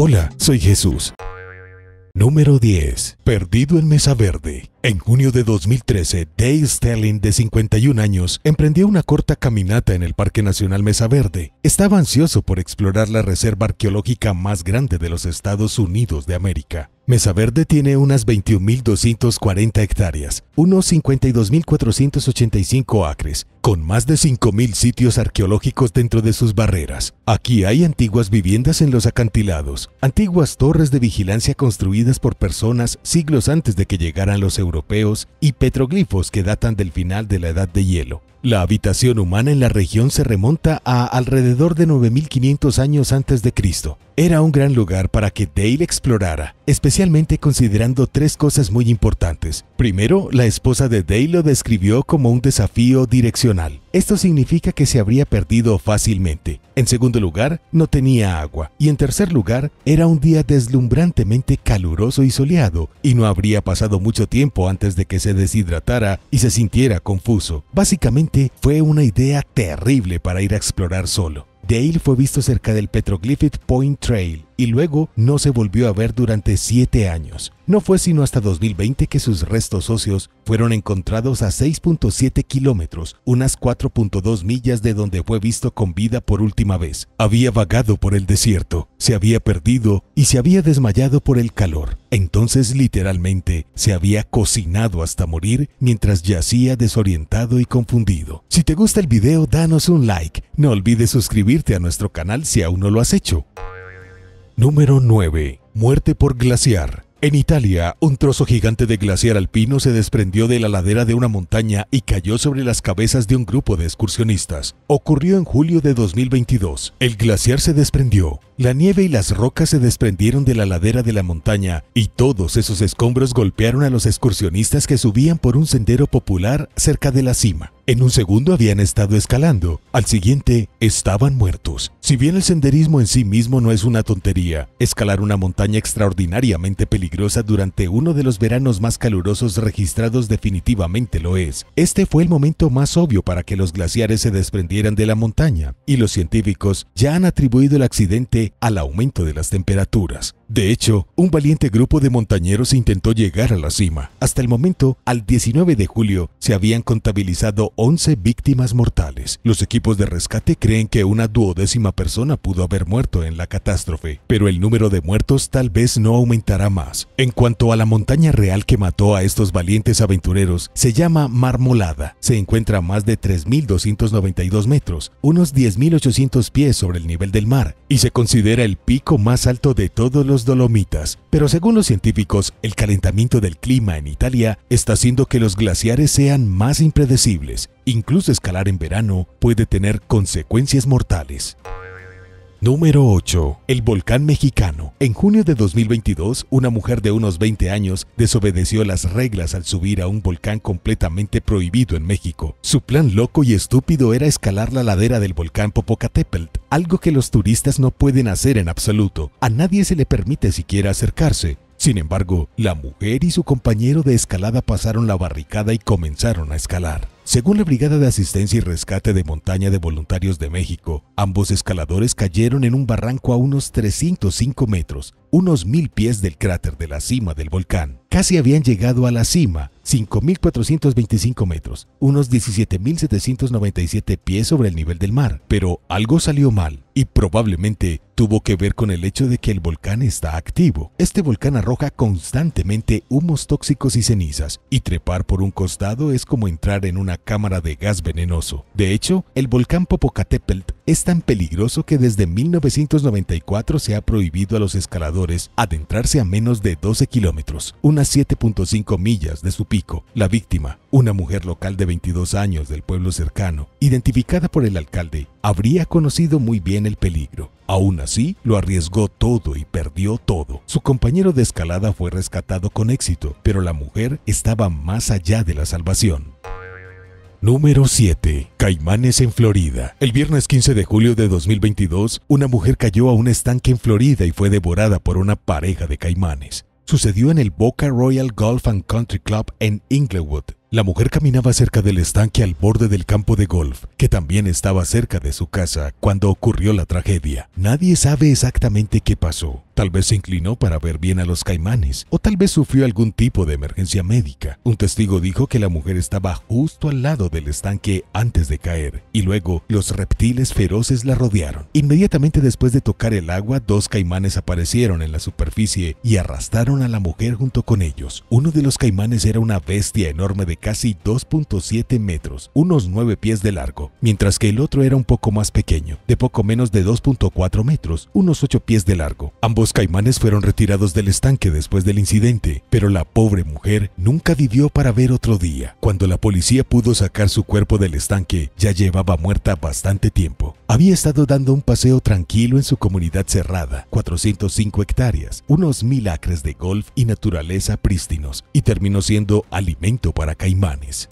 Hola, soy Jesús. Número 10. Perdido en Mesa Verde. En junio de 2013, Dale Sterling, de 51 años, emprendió una corta caminata en el Parque Nacional Mesa Verde. Estaba ansioso por explorar la reserva arqueológica más grande de los Estados Unidos de América. Mesa Verde tiene unas 21.240 hectáreas, unos 52.485 acres, con más de 5.000 sitios arqueológicos dentro de sus barreras. Aquí hay antiguas viviendas en los acantilados, antiguas torres de vigilancia construidas por personas siglos antes de que llegaran los europeos y petroglifos que datan del final de la Edad de Hielo. La habitación humana en la región se remonta a alrededor de 9.500 años antes de Cristo. Era un gran lugar para que Dale explorara, especialmente considerando tres cosas muy importantes. Primero, la esposa de Dale lo describió como un desafío direccional. Esto significa que se habría perdido fácilmente. En segundo lugar, no tenía agua. Y en tercer lugar, era un día deslumbrantemente caluroso y soleado, y no habría pasado mucho tiempo antes de que se deshidratara y se sintiera confuso. Básicamente, fue una idea terrible para ir a explorar solo. Dale fue visto cerca del Petroglyphic Point Trail y luego no se volvió a ver durante 7 años. No fue sino hasta 2020 que sus restos óseos fueron encontrados a 6.7 kilómetros, unas 4.2 millas de donde fue visto con vida por última vez. Había vagado por el desierto, se había perdido y se había desmayado por el calor. Entonces, literalmente, se había cocinado hasta morir mientras yacía desorientado y confundido. Si te gusta el video, danos un like. No olvides suscribirte a nuestro canal si aún no lo has hecho. Número 9. Muerte por glaciar. En Italia, un trozo gigante de glaciar alpino se desprendió de la ladera de una montaña y cayó sobre las cabezas de un grupo de excursionistas. Ocurrió en julio de 2022. El glaciar se desprendió. La nieve y las rocas se desprendieron de la ladera de la montaña y todos esos escombros golpearon a los excursionistas que subían por un sendero popular cerca de la cima. En un segundo habían estado escalando, al siguiente estaban muertos. Si bien el senderismo en sí mismo no es una tontería, escalar una montaña extraordinariamente peligrosa durante uno de los veranos más calurosos registrados definitivamente lo es. Este fue el momento más obvio para que los glaciares se desprendieran de la montaña, y los científicos ya han atribuido el accidente al aumento de las temperaturas. De hecho, un valiente grupo de montañeros intentó llegar a la cima. Hasta el momento, al 19 de julio, se habían contabilizado 11 víctimas mortales. Los equipos de rescate creen que una 12ª persona pudo haber muerto en la catástrofe, pero el número de muertos tal vez no aumentará más. En cuanto a la montaña real que mató a estos valientes aventureros, se llama Marmolada. Se encuentra a más de 3.292 metros, unos 10.800 pies sobre el nivel del mar, y se considera el pico más alto de todos los Dolomitas. Pero según los científicos, el calentamiento del clima en Italia está haciendo que los glaciares sean más impredecibles. Incluso escalar en verano puede tener consecuencias mortales. Número 8. El volcán mexicano. En junio de 2022, una mujer de unos 20 años desobedeció las reglas al subir a un volcán completamente prohibido en México. Su plan loco y estúpido era escalar la ladera del volcán Popocatépetl, algo que los turistas no pueden hacer en absoluto. A nadie se le permite siquiera acercarse. Sin embargo, la mujer y su compañero de escalada pasaron la barricada y comenzaron a escalar. Según la Brigada de Asistencia y Rescate de Montaña de Voluntarios de México, ambos escaladores cayeron en un barranco a unos 305 metros, unos 1.000 pies del cráter de la cima del volcán. Casi habían llegado a la cima, 5.425 metros, unos 17.797 pies sobre el nivel del mar, pero algo salió mal y probablemente tuvo que ver con el hecho de que el volcán está activo. Este volcán arroja constantemente humos tóxicos y cenizas, y trepar por un costado es como entrar en una cámara de gas venenoso. De hecho, el volcán Popocatépetl es tan peligroso que desde 1994 se ha prohibido a los escaladores adentrarse a menos de 12 kilómetros, unas 7.5 millas de su pico. La víctima, una mujer local de 22 años del pueblo cercano, identificada por el alcalde, habría conocido muy bien el peligro. Aún así, lo arriesgó todo y perdió todo. Su compañero de escalada fue rescatado con éxito, pero la mujer estaba más allá de la salvación. Número 7. Caimanes en Florida. El viernes 15 de julio de 2022, una mujer cayó a un estanque en Florida y fue devorada por una pareja de caimanes. Sucedió en el Boca Royal Golf and Country Club en Inglewood. La mujer caminaba cerca del estanque al borde del campo de golf, que también estaba cerca de su casa cuando ocurrió la tragedia. Nadie sabe exactamente qué pasó. Tal vez se inclinó para ver bien a los caimanes, o tal vez sufrió algún tipo de emergencia médica. Un testigo dijo que la mujer estaba justo al lado del estanque antes de caer, y luego los reptiles feroces la rodearon. Inmediatamente después de tocar el agua, 2 caimanes aparecieron en la superficie y arrastraron a la mujer junto con ellos. Uno de los caimanes era una bestia enorme de casi 2.7 metros, unos 9 pies de largo, mientras que el otro era un poco más pequeño, de poco menos de 2.4 metros, unos 8 pies de largo. Ambos caimanes fueron retirados del estanque después del incidente, pero la pobre mujer nunca vivió para ver otro día. Cuando la policía pudo sacar su cuerpo del estanque, ya llevaba muerta bastante tiempo. Había estado dando un paseo tranquilo en su comunidad cerrada, 405 hectáreas, unos 1000 acres de golf y naturaleza prístinos, y terminó siendo alimento para caimanes.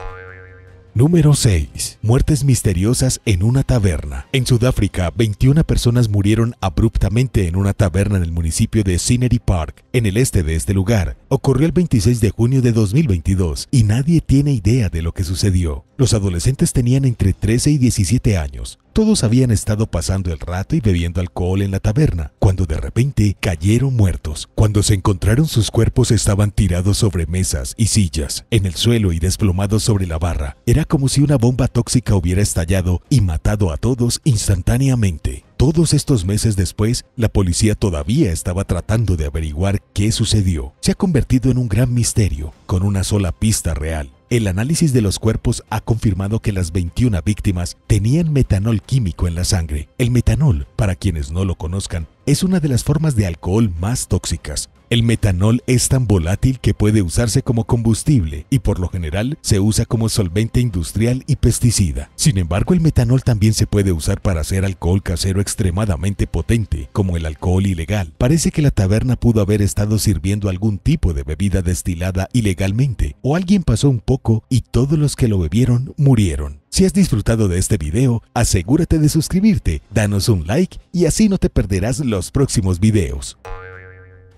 Número 6. Muertes misteriosas en una taberna. En Sudáfrica, 21 personas murieron abruptamente en una taberna en el municipio de Scenery Park, en el este de este lugar. Ocurrió el 26 de junio de 2022 y nadie tiene idea de lo que sucedió. Los adolescentes tenían entre 13 y 17 años. Todos habían estado pasando el rato y bebiendo alcohol en la taberna, cuando de repente cayeron muertos. Cuando se encontraron, sus cuerpos estaban tirados sobre mesas y sillas, en el suelo y desplomados sobre la barra. Era como si una bomba tóxica hubiera estallado y matado a todos instantáneamente. Todos estos meses después, la policía todavía estaba tratando de averiguar qué sucedió. Se ha convertido en un gran misterio, con una sola pista real. El análisis de los cuerpos ha confirmado que las 21 víctimas tenían metanol químico en la sangre. El metanol, para quienes no lo conozcan, es una de las formas de alcohol más tóxicas. El metanol es tan volátil que puede usarse como combustible y por lo general se usa como solvente industrial y pesticida. Sin embargo, el metanol también se puede usar para hacer alcohol casero extremadamente potente, como el alcohol ilegal. Parece que la taberna pudo haber estado sirviendo algún tipo de bebida destilada ilegalmente, o alguien pasó un poco y todos los que lo bebieron murieron. Si has disfrutado de este video, asegúrate de suscribirte, danos un like y así no te perderás los próximos videos.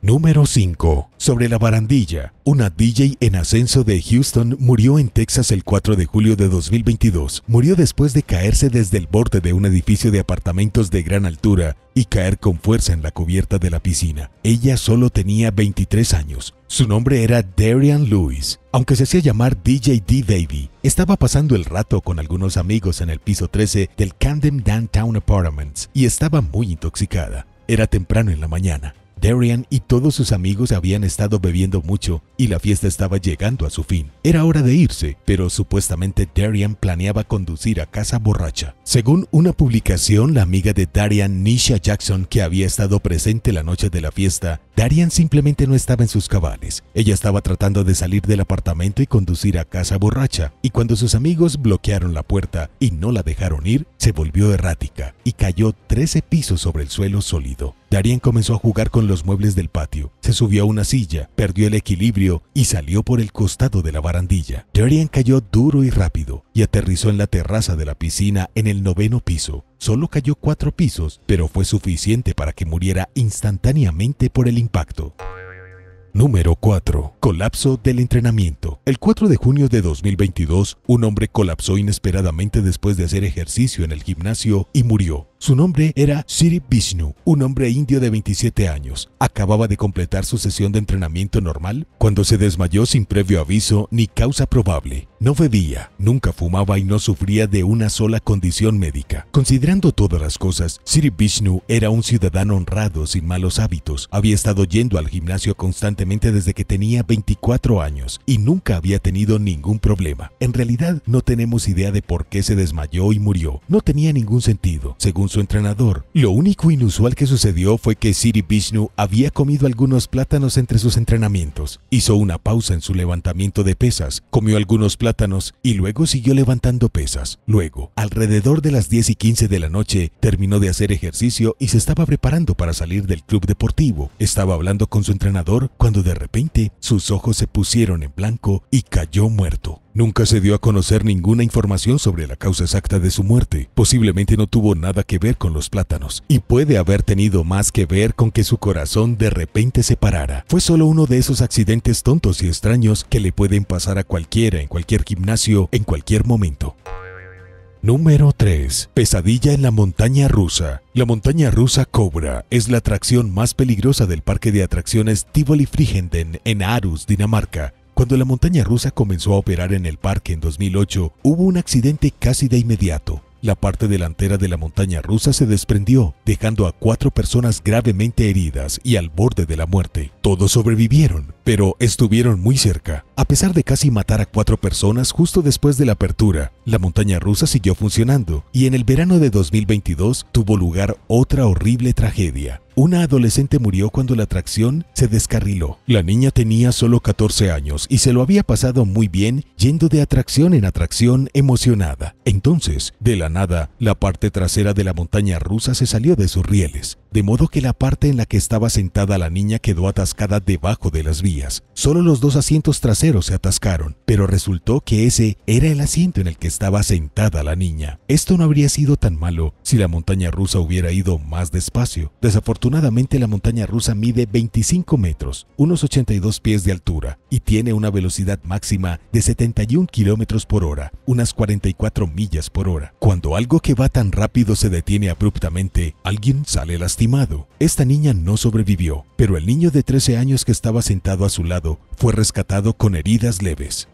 Número 5. Sobre la barandilla. Una DJ en ascenso de Houston murió en Texas el 4 de julio de 2022. Murió después de caerse desde el borde de un edificio de apartamentos de gran altura y caer con fuerza en la cubierta de la piscina. Ella solo tenía 23 años. Su nombre era Darian Lewis. Aunque se hacía llamar DJ D-Baby, estaba pasando el rato con algunos amigos en el piso 13 del Camden Downtown Apartments y estaba muy intoxicada. Era temprano en la mañana. Darian y todos sus amigos habían estado bebiendo mucho y la fiesta estaba llegando a su fin. Era hora de irse, pero supuestamente Darian planeaba conducir a casa borracha. Según una publicación, la amiga de Darian, Nisha Jackson, que había estado presente la noche de la fiesta, Darian simplemente no estaba en sus cabales. Ella estaba tratando de salir del apartamento y conducir a casa borracha, y cuando sus amigos bloquearon la puerta y no la dejaron ir, se volvió errática y cayó 13 pisos sobre el suelo sólido. Darian comenzó a jugar con los muebles del patio, se subió a una silla, perdió el equilibrio y salió por el costado de la barandilla. Darian cayó duro y rápido y aterrizó en la terraza de la piscina en el 9º piso. Solo cayó 4 pisos, pero fue suficiente para que muriera instantáneamente por el impacto. Número 4. Colapso del entrenamiento. El 4 de junio de 2022, un hombre colapsó inesperadamente después de hacer ejercicio en el gimnasio y murió. Su nombre era Siri Vishnu, un hombre indio de 27 años. Acababa de completar su sesión de entrenamiento normal cuando se desmayó sin previo aviso ni causa probable. No bebía, nunca fumaba y no sufría de una sola condición médica. Considerando todas las cosas, Siri Vishnu era un ciudadano honrado sin malos hábitos. Había estado yendo al gimnasio constantemente desde que tenía 24 años y nunca había tenido ningún problema. En realidad, no tenemos idea de por qué se desmayó y murió. No tenía ningún sentido, según su entrenador. Lo único inusual que sucedió fue que Siri Vishnu había comido algunos plátanos entre sus entrenamientos. Hizo una pausa en su levantamiento de pesas, comió algunos plátanos y luego siguió levantando pesas. Luego, alrededor de las 10:15 de la noche, terminó de hacer ejercicio y se estaba preparando para salir del club deportivo. Estaba hablando con su entrenador cuando de repente sus ojos se pusieron en blanco y cayó muerto. Nunca se dio a conocer ninguna información sobre la causa exacta de su muerte. Posiblemente no tuvo nada que ver con los plátanos y puede haber tenido más que ver con que su corazón de repente se parara. Fue solo uno de esos accidentes tontos y extraños que le pueden pasar a cualquiera en cualquier gimnasio en cualquier momento. Número 3. Pesadilla en la montaña rusa. La montaña rusa Cobra es la atracción más peligrosa del parque de atracciones Tivoli Friheden en Aarhus, Dinamarca. Cuando la montaña rusa comenzó a operar en el parque en 2008, hubo un accidente casi de inmediato. La parte delantera de la montaña rusa se desprendió, dejando a 4 personas gravemente heridas y al borde de la muerte. Todos sobrevivieron, pero estuvieron muy cerca. A pesar de casi matar a 4 personas justo después de la apertura, la montaña rusa siguió funcionando y en el verano de 2022 tuvo lugar otra horrible tragedia. Una adolescente murió cuando la atracción se descarriló. La niña tenía solo 14 años y se lo había pasado muy bien yendo de atracción en atracción emocionada. Entonces, de la nada, la parte trasera de la montaña rusa se salió de sus rieles, de modo que la parte en la que estaba sentada la niña quedó atascada debajo de las vías. Solo los 2 asientos traseros se atascaron, pero resultó que ese era el asiento en el que estaba sentada la niña. Esto no habría sido tan malo si la montaña rusa hubiera ido más despacio. Desafortunadamente, la montaña rusa mide 25 metros, unos 82 pies de altura, y tiene una velocidad máxima de 71 kilómetros por hora, unas 44 millas por hora. Cuando algo que va tan rápido se detiene abruptamente, alguien sale lastimado. Esta niña no sobrevivió, pero el niño de 13 años que estaba sentado a su lado fue rescatado con heridas leves.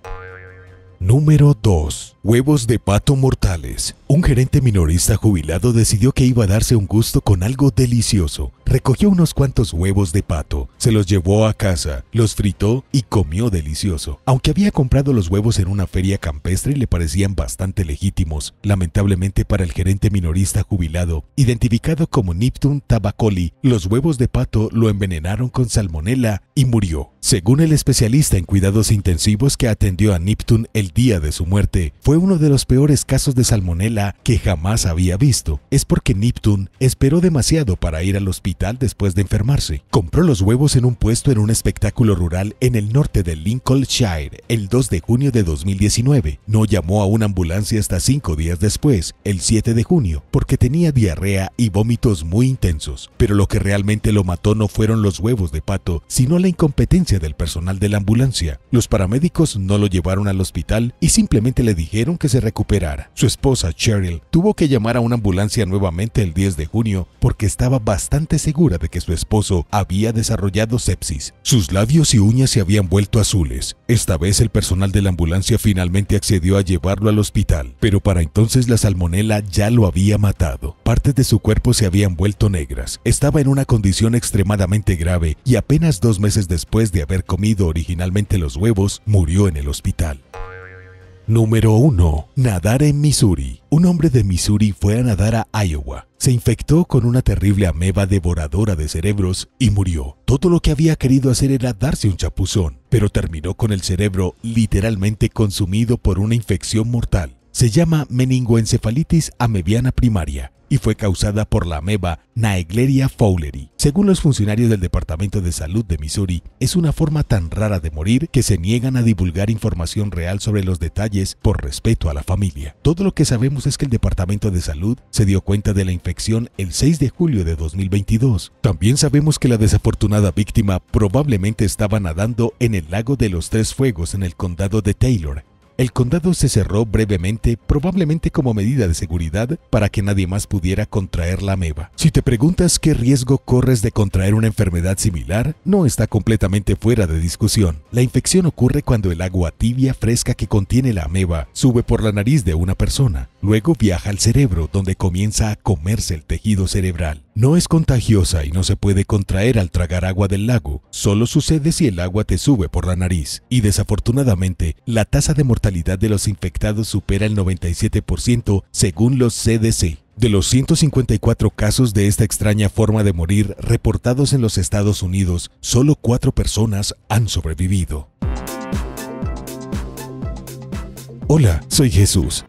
Número 2. Huevos de pato mortales. Un gerente minorista jubilado decidió que iba a darse un gusto con algo delicioso. Recogió unos cuantos huevos de pato, se los llevó a casa, los fritó y comió delicioso. Aunque había comprado los huevos en una feria campestre y le parecían bastante legítimos, lamentablemente para el gerente minorista jubilado, identificado como Niptun Tabacoli, los huevos de pato lo envenenaron con salmonela y murió. Según el especialista en cuidados intensivos que atendió a Niptun el día de su muerte, fue uno de los peores casos de salmonela que jamás había visto. Es porque Niptun esperó demasiado para ir al hospital después de enfermarse. Compró los huevos en un puesto en un espectáculo rural en el norte de Lincolnshire el 2 de junio de 2019. No llamó a una ambulancia hasta 5 días después, el 7 de junio, porque tenía diarrea y vómitos muy intensos. Pero lo que realmente lo mató no fueron los huevos de pato, sino la incompetencia del personal de la ambulancia. Los paramédicos no lo llevaron al hospital y simplemente le dijeron que se recuperara. Su esposa, Cheryl, tuvo que llamar a una ambulancia nuevamente el 10 de junio porque estaba bastante segura de que su esposo había desarrollado sepsis. Sus labios y uñas se habían vuelto azules. Esta vez el personal de la ambulancia finalmente accedió a llevarlo al hospital, pero para entonces la salmonela ya lo había matado. Partes de su cuerpo se habían vuelto negras. Estaba en una condición extremadamente grave y apenas 2 meses después de haber comido originalmente los huevos, murió en el hospital. Número 1. Nadar en Missouri. Un hombre de Missouri fue a nadar a Iowa. Se infectó con una terrible ameba devoradora de cerebros y murió. Todo lo que había querido hacer era darse un chapuzón, pero terminó con el cerebro literalmente consumido por una infección mortal. Se llama meningoencefalitis amebiana primaria y fue causada por la ameba Naegleria fowleri. Según los funcionarios del Departamento de Salud de Missouri, es una forma tan rara de morir que se niegan a divulgar información real sobre los detalles por respeto a la familia. Todo lo que sabemos es que el Departamento de Salud se dio cuenta de la infección el 6 de julio de 2022. También sabemos que la desafortunada víctima probablemente estaba nadando en el lago de los Tres Fuegos en el condado de Taylor. El condado se cerró brevemente, probablemente como medida de seguridad, para que nadie más pudiera contraer la ameba. Si te preguntas qué riesgo corres de contraer una enfermedad similar, no está completamente fuera de discusión. La infección ocurre cuando el agua tibia fresca que contiene la ameba sube por la nariz de una persona. Luego viaja al cerebro, donde comienza a comerse el tejido cerebral. No es contagiosa y no se puede contraer al tragar agua del lago. Solo sucede si el agua te sube por la nariz. Y desafortunadamente, la tasa de mortalidad de los infectados supera el 97% según los CDC. De los 154 casos de esta extraña forma de morir reportados en los Estados Unidos, solo 4 personas han sobrevivido. Hola, soy Jesús.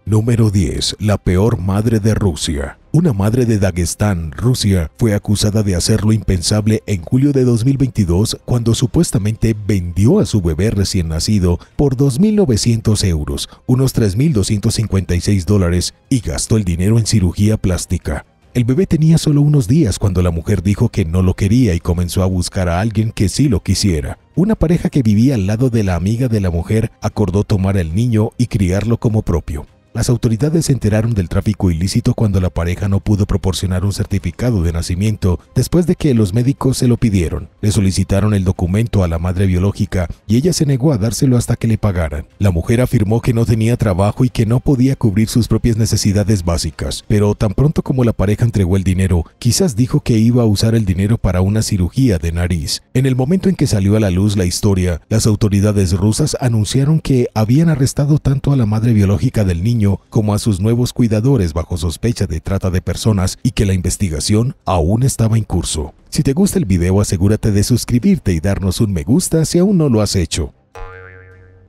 Número 10. La peor madre de Rusia. Una madre de Dagestán, Rusia, fue acusada de hacer lo impensable en julio de 2022 cuando supuestamente vendió a su bebé recién nacido por 2.900 euros, unos $3.256, y gastó el dinero en cirugía plástica. El bebé tenía solo unos días cuando la mujer dijo que no lo quería y comenzó a buscar a alguien que sí lo quisiera. Una pareja que vivía al lado de la amiga de la mujer acordó tomar al niño y criarlo como propio. Las autoridades se enteraron del tráfico ilícito cuando la pareja no pudo proporcionar un certificado de nacimiento después de que los médicos se lo pidieron. Le solicitaron el documento a la madre biológica y ella se negó a dárselo hasta que le pagaran. La mujer afirmó que no tenía trabajo y que no podía cubrir sus propias necesidades básicas, pero tan pronto como la pareja entregó el dinero, quizás dijo que iba a usar el dinero para una cirugía de nariz. En el momento en que salió a la luz la historia, las autoridades rusas anunciaron que habían arrestado tanto a la madre biológica del niño como a sus nuevos cuidadores bajo sospecha de trata de personas y que la investigación aún estaba en curso. Si te gusta el video, asegúrate de suscribirte y darnos un me gusta si aún no lo has hecho.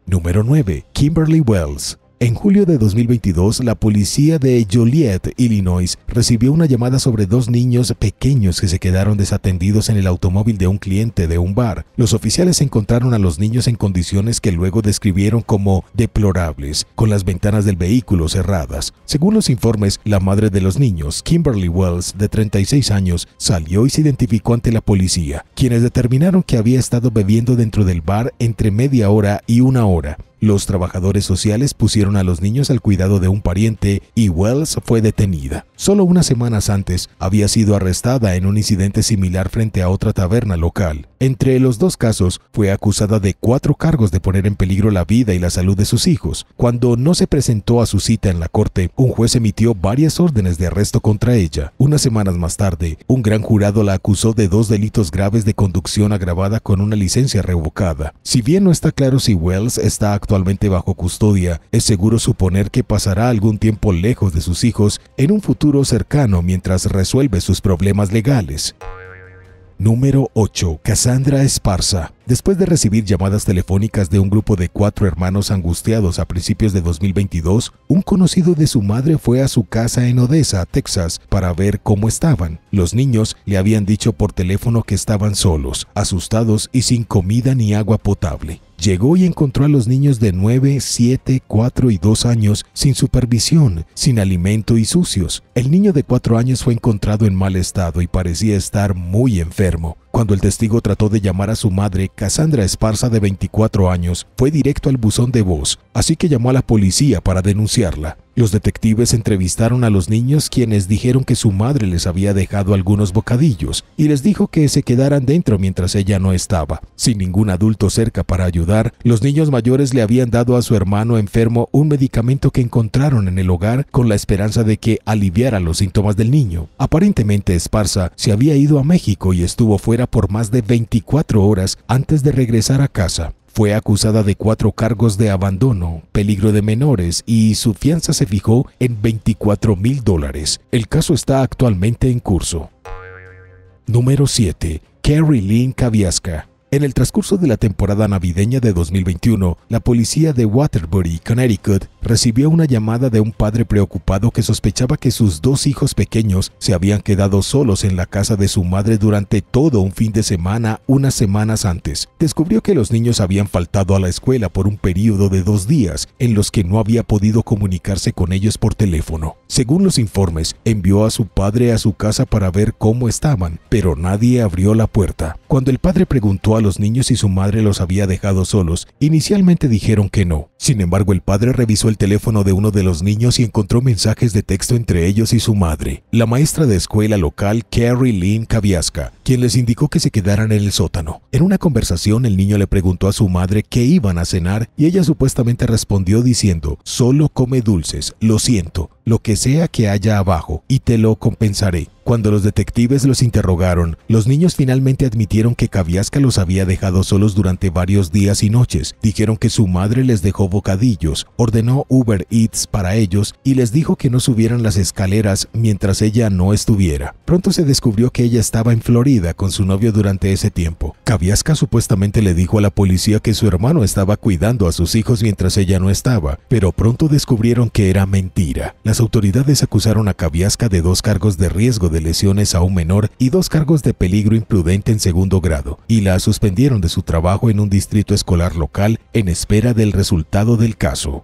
Número 9. Kimberly Wells. En julio de 2022, la policía de Joliet, Illinois, recibió una llamada sobre dos niños pequeños que se quedaron desatendidos en el automóvil de un cliente de un bar. Los oficiales encontraron a los niños en condiciones que luego describieron como deplorables, con las ventanas del vehículo cerradas. Según los informes, la madre de los niños, Kimberly Wells, de 36 años, salió y se identificó ante la policía, quienes determinaron que había estado bebiendo dentro del bar entre media hora y una hora. Los trabajadores sociales pusieron a los niños al cuidado de un pariente y Wells fue detenida. Solo unas semanas antes había sido arrestada en un incidente similar frente a otra taberna local. Entre los dos casos, fue acusada de 4 cargos de poner en peligro la vida y la salud de sus hijos. Cuando no se presentó a su cita en la corte, un juez emitió varias órdenes de arresto contra ella. Unas semanas más tarde, un gran jurado la acusó de 2 delitos graves de conducción agravada con una licencia revocada. Si bien no está claro si Wells está actualmente bajo custodia, es seguro suponer que pasará algún tiempo lejos de sus hijos en un futuro cercano mientras resuelve sus problemas legales. Número 8. Cassandra Esparza. Después de recibir llamadas telefónicas de un grupo de 4 hermanos angustiados a principios de 2022, un conocido de su madre fue a su casa en Odessa, Texas, para ver cómo estaban. Los niños le habían dicho por teléfono que estaban solos, asustados y sin comida ni agua potable. Llegó y encontró a los niños de 9, 7, 4 y 2 años sin supervisión, sin alimento y sucios. El niño de 4 años fue encontrado en mal estado y parecía estar muy enfermo. Cuando el testigo trató de llamar a su madre, Cassandra Esparza, de 24 años, fue directo al buzón de voz, así que llamó a la policía para denunciarla. Los detectives entrevistaron a los niños, quienes dijeron que su madre les había dejado algunos bocadillos y les dijo que se quedaran dentro mientras ella no estaba. Sin ningún adulto cerca para ayudar, los niños mayores le habían dado a su hermano enfermo un medicamento que encontraron en el hogar con la esperanza de que aliviara los síntomas del niño. Aparentemente, Esparza se había ido a México y estuvo fuera por más de 24 horas antes de regresar a casa. Fue acusada de 4 cargos de abandono, peligro de menores y su fianza se fijó en $24,000. El caso está actualmente en curso. Número 7. Carrie Lynn Kavieska. En el transcurso de la temporada navideña de 2021, la policía de Waterbury, Connecticut, recibió una llamada de un padre preocupado que sospechaba que sus 2 hijos pequeños se habían quedado solos en la casa de su madre durante todo un fin de semana unas semanas antes. Descubrió que los niños habían faltado a la escuela por un periodo de 2 días en los que no había podido comunicarse con ellos por teléfono. Según los informes, envió a su padre a su casa para ver cómo estaban, pero nadie abrió la puerta. Cuando el padre preguntó a los niños si su madre los había dejado solos, inicialmente dijeron que no. Sin embargo, el padre revisó el teléfono de uno de los niños y encontró mensajes de texto entre ellos y su madre, la maestra de escuela local Carrie Lynn Kavieska, quien les indicó que se quedaran en el sótano. En una conversación, el niño le preguntó a su madre qué iban a cenar y ella supuestamente respondió diciendo: "Solo come dulces, lo siento, lo que sea que haya abajo, y te lo compensaré". Cuando los detectives los interrogaron, los niños finalmente admitieron que Kavieska los había dejado solos durante varios días y noches. Dijeron que su madre les dejó bocadillos, ordenó Uber Eats para ellos y les dijo que no subieran las escaleras mientras ella no estuviera. Pronto se descubrió que ella estaba en Florida con su novio durante ese tiempo. Kavieska supuestamente le dijo a la policía que su hermano estaba cuidando a sus hijos mientras ella no estaba, pero pronto descubrieron que era mentira. La Las autoridades acusaron a Kaviaska de 2 cargos de riesgo de lesiones a un menor y 2 cargos de peligro imprudente en segundo grado, y la suspendieron de su trabajo en un distrito escolar local en espera del resultado del caso.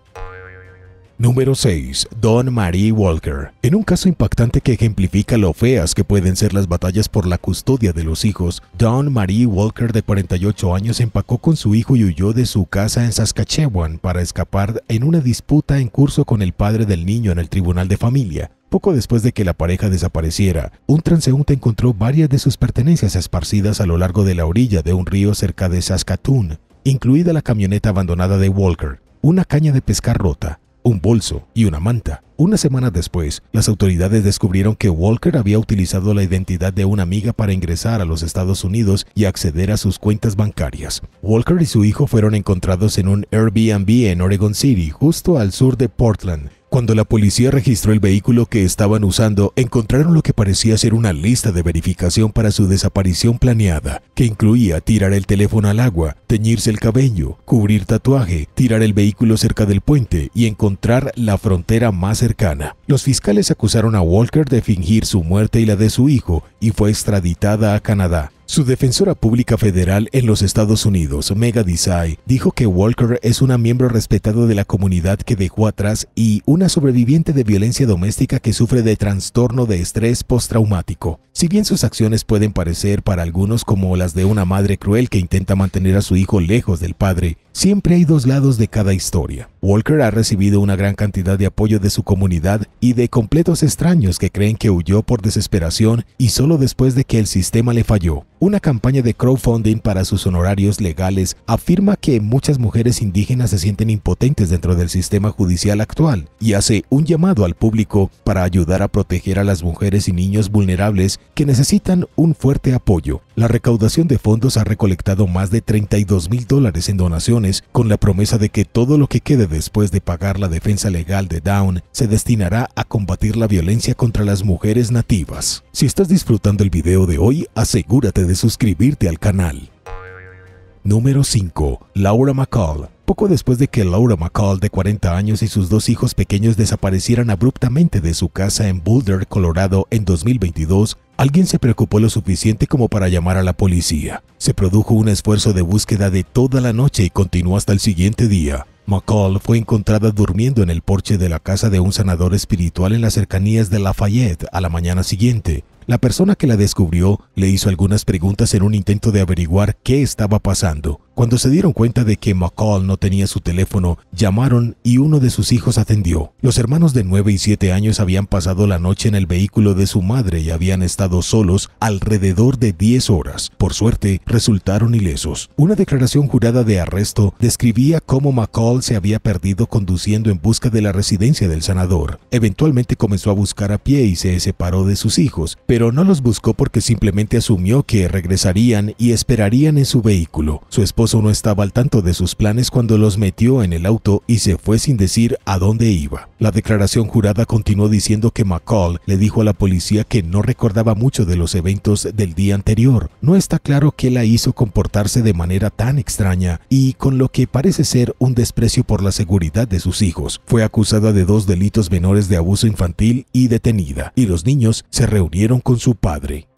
Número 6. Dawn Marie Walker. En un caso impactante que ejemplifica lo feas que pueden ser las batallas por la custodia de los hijos, Dawn Marie Walker, de 48 años, empacó con su hijo y huyó de su casa en Saskatchewan para escapar en una disputa en curso con el padre del niño en el tribunal de familia. Poco después de que la pareja desapareciera, un transeúnte encontró varias de sus pertenencias esparcidas a lo largo de la orilla de un río cerca de Saskatoon, incluida la camioneta abandonada de Walker, una caña de pescar rota, un bolso y una manta. Una semana después, las autoridades descubrieron que Walker había utilizado la identidad de una amiga para ingresar a los Estados Unidos y acceder a sus cuentas bancarias. Walker y su hijo fueron encontrados en un Airbnb en Oregon City, justo al sur de Portland. Cuando la policía registró el vehículo que estaban usando, encontraron lo que parecía ser una lista de verificación para su desaparición planeada, que incluía tirar el teléfono al agua, teñirse el cabello, cubrir tatuaje, tirar el vehículo cerca del puente y encontrar la frontera más cercana. Los fiscales acusaron a Walker de fingir su muerte y la de su hijo y fue extraditada a Canadá. Su defensora pública federal en los Estados Unidos, Megha Desai, dijo que Walker es una miembro respetado de la comunidad que dejó atrás y una sobreviviente de violencia doméstica que sufre de trastorno de estrés postraumático. Si bien sus acciones pueden parecer para algunos como las de una madre cruel que intenta mantener a su hijo lejos del padre, siempre hay 2 lados de cada historia. Walker ha recibido una gran cantidad de apoyo de su comunidad y de completos extraños que creen que huyó por desesperación y solo después de que el sistema le falló. Una campaña de crowdfunding para sus honorarios legales afirma que muchas mujeres indígenas se sienten impotentes dentro del sistema judicial actual y hace un llamado al público para ayudar a proteger a las mujeres y niños vulnerables que necesitan un fuerte apoyo. La recaudación de fondos ha recolectado más de $32,000 en donaciones, con la promesa de que todo lo que quede después de pagar la defensa legal de Dawn se destinará a combatir la violencia contra las mujeres nativas. Si estás disfrutando el video de hoy, asegúrate de suscribirte al canal. Número 5. Laura McCall. Poco después de que Laura McCall, de 40 años, y sus 2 hijos pequeños desaparecieran abruptamente de su casa en Boulder, Colorado, en 2022, alguien se preocupó lo suficiente como para llamar a la policía. Se produjo un esfuerzo de búsqueda de toda la noche y continuó hasta el siguiente día. McCall fue encontrada durmiendo en el porche de la casa de un sanador espiritual en las cercanías de Lafayette a la mañana siguiente. La persona que la descubrió le hizo algunas preguntas en un intento de averiguar qué estaba pasando. Cuando se dieron cuenta de que McCall no tenía su teléfono, llamaron y uno de sus hijos atendió. Los hermanos de 9 y 7 años habían pasado la noche en el vehículo de su madre y habían estado solos alrededor de 10 horas. Por suerte, resultaron ilesos. Una declaración jurada de arresto describía cómo McCall se había perdido conduciendo en busca de la residencia del sanador. Eventualmente comenzó a buscar a pie y se separó de sus hijos, pero no los buscó porque simplemente asumió que regresarían y esperarían en su vehículo. Su esposo no estaba al tanto de sus planes cuando los metió en el auto y se fue sin decir a dónde iba. La declaración jurada continuó diciendo que McCall le dijo a la policía que no recordaba mucho de los eventos del día anterior. No está claro qué la hizo comportarse de manera tan extraña y con lo que parece ser un desprecio por la seguridad de sus hijos. Fue acusada de 2 delitos menores de abuso infantil y detenida, y los niños se reunieron con su padre.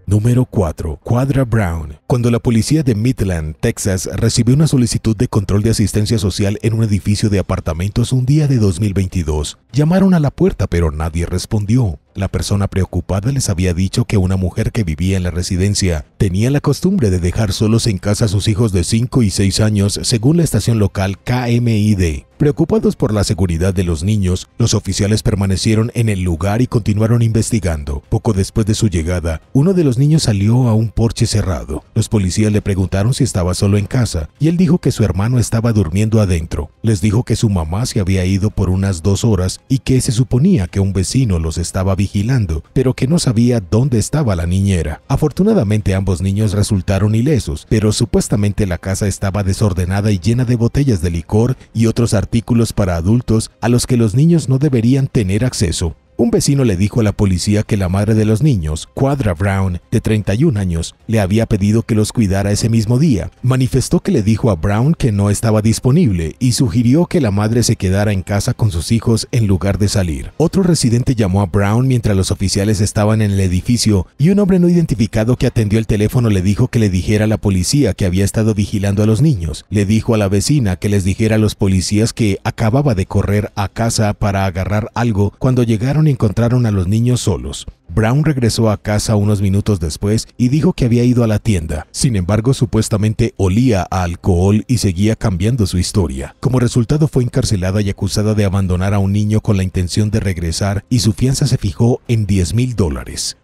Número 4. Quadra Brown. Cuando la policía de Midland, Texas, recibió una solicitud de control de asistencia social en un edificio de apartamentos un día de 2022, llamaron a la puerta pero nadie respondió. La persona preocupada les había dicho que una mujer que vivía en la residencia tenía la costumbre de dejar solos en casa a sus hijos de 5 y 6 años, según la estación local KMID. Preocupados por la seguridad de los niños, los oficiales permanecieron en el lugar y continuaron investigando. Poco después de su llegada, uno de los niños salió a un porche cerrado. Los policías le preguntaron si estaba solo en casa y él dijo que su hermano estaba durmiendo adentro. Les dijo que su mamá se había ido por unas 2 horas y que se suponía que un vecino los estaba vigilando, pero que no sabía dónde estaba la niñera. Afortunadamente ambos niños resultaron ilesos, pero supuestamente la casa estaba desordenada y llena de botellas de licor y otros artículos para adultos a los que los niños no deberían tener acceso. Un vecino le dijo a la policía que la madre de los niños, Quadra Brown, de 31 años, le había pedido que los cuidara ese mismo día. Manifestó que le dijo a Brown que no estaba disponible y sugirió que la madre se quedara en casa con sus hijos en lugar de salir. Otro residente llamó a Brown mientras los oficiales estaban en el edificio y un hombre no identificado que atendió el teléfono le dijo que le dijera a la policía que había estado vigilando a los niños. Le dijo a la vecina que les dijera a los policías que acababa de correr a casa para agarrar algo cuando llegaron y encontraron a los niños solos. Brown regresó a casa unos minutos después y dijo que había ido a la tienda. Sin embargo, supuestamente olía a alcohol y seguía cambiando su historia. Como resultado, fue encarcelada y acusada de abandonar a un niño con la intención de regresar y su fianza se fijó en $10,000.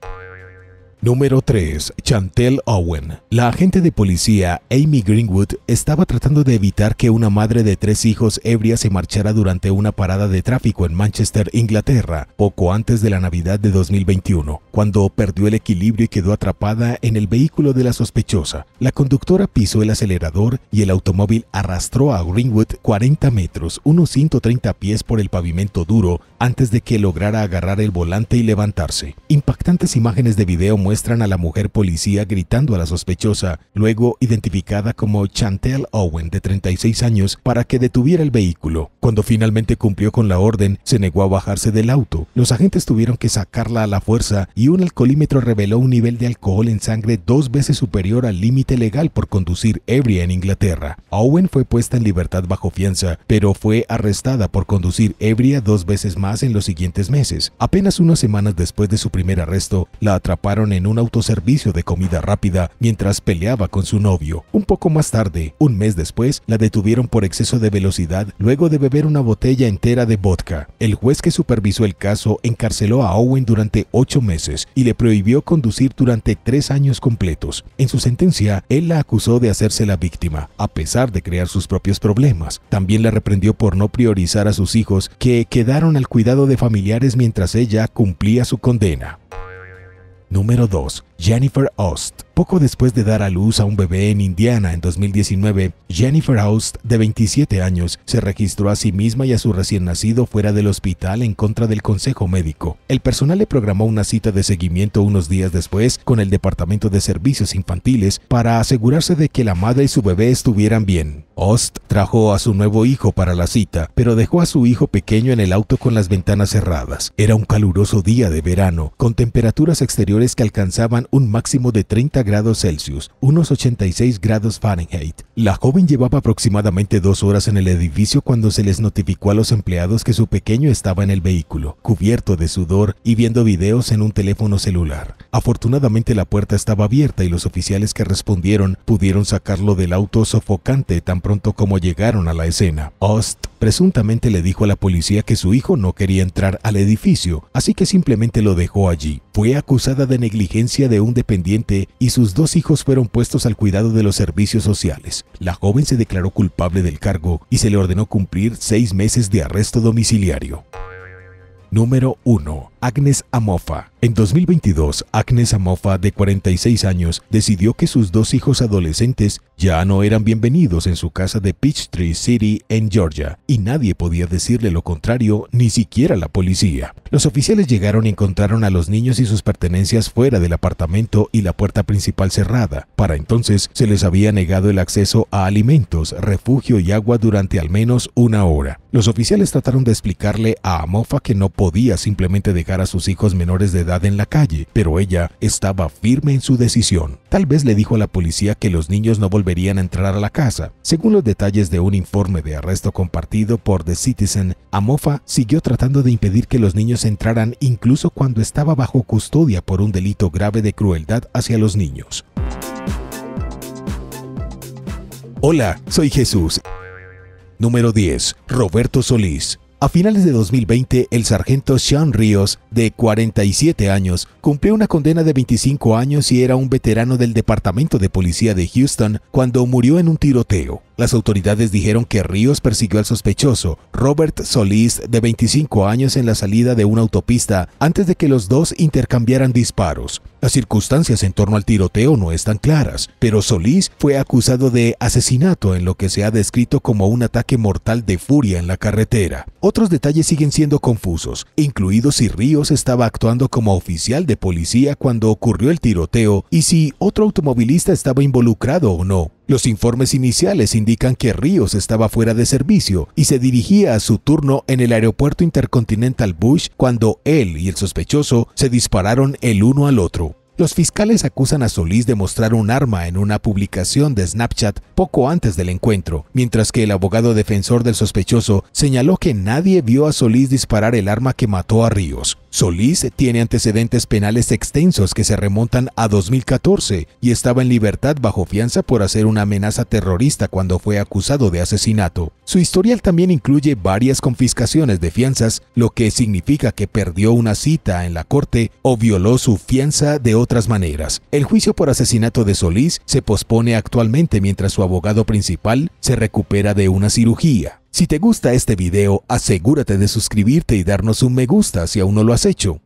Número 3. Chantel Owen. La agente de policía Amy Greenwood estaba tratando de evitar que una madre de 3 hijos ebria se marchara durante una parada de tráfico en Manchester, Inglaterra, poco antes de la Navidad de 2021, cuando perdió el equilibrio y quedó atrapada en el vehículo de la sospechosa. La conductora pisó el acelerador y el automóvil arrastró a Greenwood 40 metros, unos 130 pies por el pavimento duro, antes de que lograra agarrar el volante y levantarse. Impactantes imágenes de video muestran a la mujer policía gritando a la sospechosa, luego identificada como Chantel Owen, de 36 años, para que detuviera el vehículo. Cuando finalmente cumplió con la orden, se negó a bajarse del auto. Los agentes tuvieron que sacarla a la fuerza y un alcoholímetro reveló un nivel de alcohol en sangre 2 veces superior al límite legal por conducir ebria en Inglaterra. Owen fue puesta en libertad bajo fianza, pero fue arrestada por conducir ebria 2 veces más en los siguientes meses. Apenas unas semanas después de su primer arresto, la atraparon en un autoservicio de comida rápida mientras peleaba con su novio. Un poco más tarde, un mes después, la detuvieron por exceso de velocidad luego de beber una botella entera de vodka. El juez que supervisó el caso encarceló a Owen durante 8 meses y le prohibió conducir durante 3 años completos. En su sentencia, él la acusó de hacerse la víctima, a pesar de crear sus propios problemas. También la reprendió por no priorizar a sus hijos, que quedaron al cuidado de familiares mientras ella cumplía su condena. Número 2. Jennifer Ost. Poco después de dar a luz a un bebé en Indiana en 2019, Jennifer Ost, de 27 años, se registró a sí misma y a su recién nacido fuera del hospital en contra del consejo médico. El personal le programó una cita de seguimiento unos días después con el Departamento de Servicios Infantiles para asegurarse de que la madre y su bebé estuvieran bien. Ost trajo a su nuevo hijo para la cita, pero dejó a su hijo pequeño en el auto con las ventanas cerradas. Era un caluroso día de verano, con temperaturas exteriores que alcanzaban un máximo de 30 grados Celsius, unos 86 grados Fahrenheit. La joven llevaba aproximadamente 2 horas en el edificio cuando se les notificó a los empleados que su pequeño estaba en el vehículo, cubierto de sudor y viendo videos en un teléfono celular. Afortunadamente la puerta estaba abierta y los oficiales que respondieron pudieron sacarlo del auto sofocante tan pronto como llegaron a la escena. Ost presuntamente le dijo a la policía que su hijo no quería entrar al edificio, así que simplemente lo dejó allí. Fue acusada de negligencia de un dependiente y sus 2 hijos fueron puestos al cuidado de los servicios sociales. La joven se declaró culpable del cargo y se le ordenó cumplir 6 meses de arresto domiciliario. Número 1. Agnes Amofa. En 2022, Agnes Amofa, de 46 años, decidió que sus 2 hijos adolescentes ya no eran bienvenidos en su casa de Peachtree City, en Georgia, y nadie podía decirle lo contrario, ni siquiera la policía. Los oficiales llegaron y encontraron a los niños y sus pertenencias fuera del apartamento y la puerta principal cerrada. Para entonces, se les había negado el acceso a alimentos, refugio y agua durante al menos 1 hora. Los oficiales trataron de explicarle a Amofa que no podía simplemente dejar a sus hijos menores de edad en la calle, pero ella estaba firme en su decisión. Tal vez le dijo a la policía que los niños no volverían a entrar a la casa. Según los detalles de un informe de arresto compartido por The Citizen, Amofa siguió tratando de impedir que los niños entraran incluso cuando estaba bajo custodia por un delito grave de crueldad hacia los niños. Hola, soy Jesús. Número 10. Roberto Solís. A finales de 2020, el sargento Sean Ríos, de 47 años, cumplió una condena de 25 años y era un veterano del Departamento de Policía de Houston cuando murió en un tiroteo. Las autoridades dijeron que Ríos persiguió al sospechoso, Robert Solís, de 25 años, en la salida de una autopista antes de que los dos intercambiaran disparos. Las circunstancias en torno al tiroteo no están claras, pero Solís fue acusado de asesinato en lo que se ha descrito como un ataque mortal de furia en la carretera. Otros detalles siguen siendo confusos, incluidos si Ríos estaba actuando como oficial de policía cuando ocurrió el tiroteo y si otro automovilista estaba involucrado o no. Los informes iniciales indican que Ríos estaba fuera de servicio y se dirigía a su turno en el aeropuerto Intercontinental Bush cuando él y el sospechoso se dispararon el uno al otro. Los fiscales acusan a Solís de mostrar un arma en una publicación de Snapchat poco antes del encuentro, mientras que el abogado defensor del sospechoso señaló que nadie vio a Solís disparar el arma que mató a Ríos. Solís tiene antecedentes penales extensos que se remontan a 2014 y estaba en libertad bajo fianza por hacer una amenaza terrorista cuando fue acusado de asesinato. Su historial también incluye varias confiscaciones de fianzas, lo que significa que perdió una cita en la corte o violó su fianza de otras maneras. El juicio por asesinato de Solís se pospone actualmente mientras su abogado principal se recupera de una cirugía. Si te gusta este video, asegúrate de suscribirte y darnos un me gusta si aún no lo has hecho.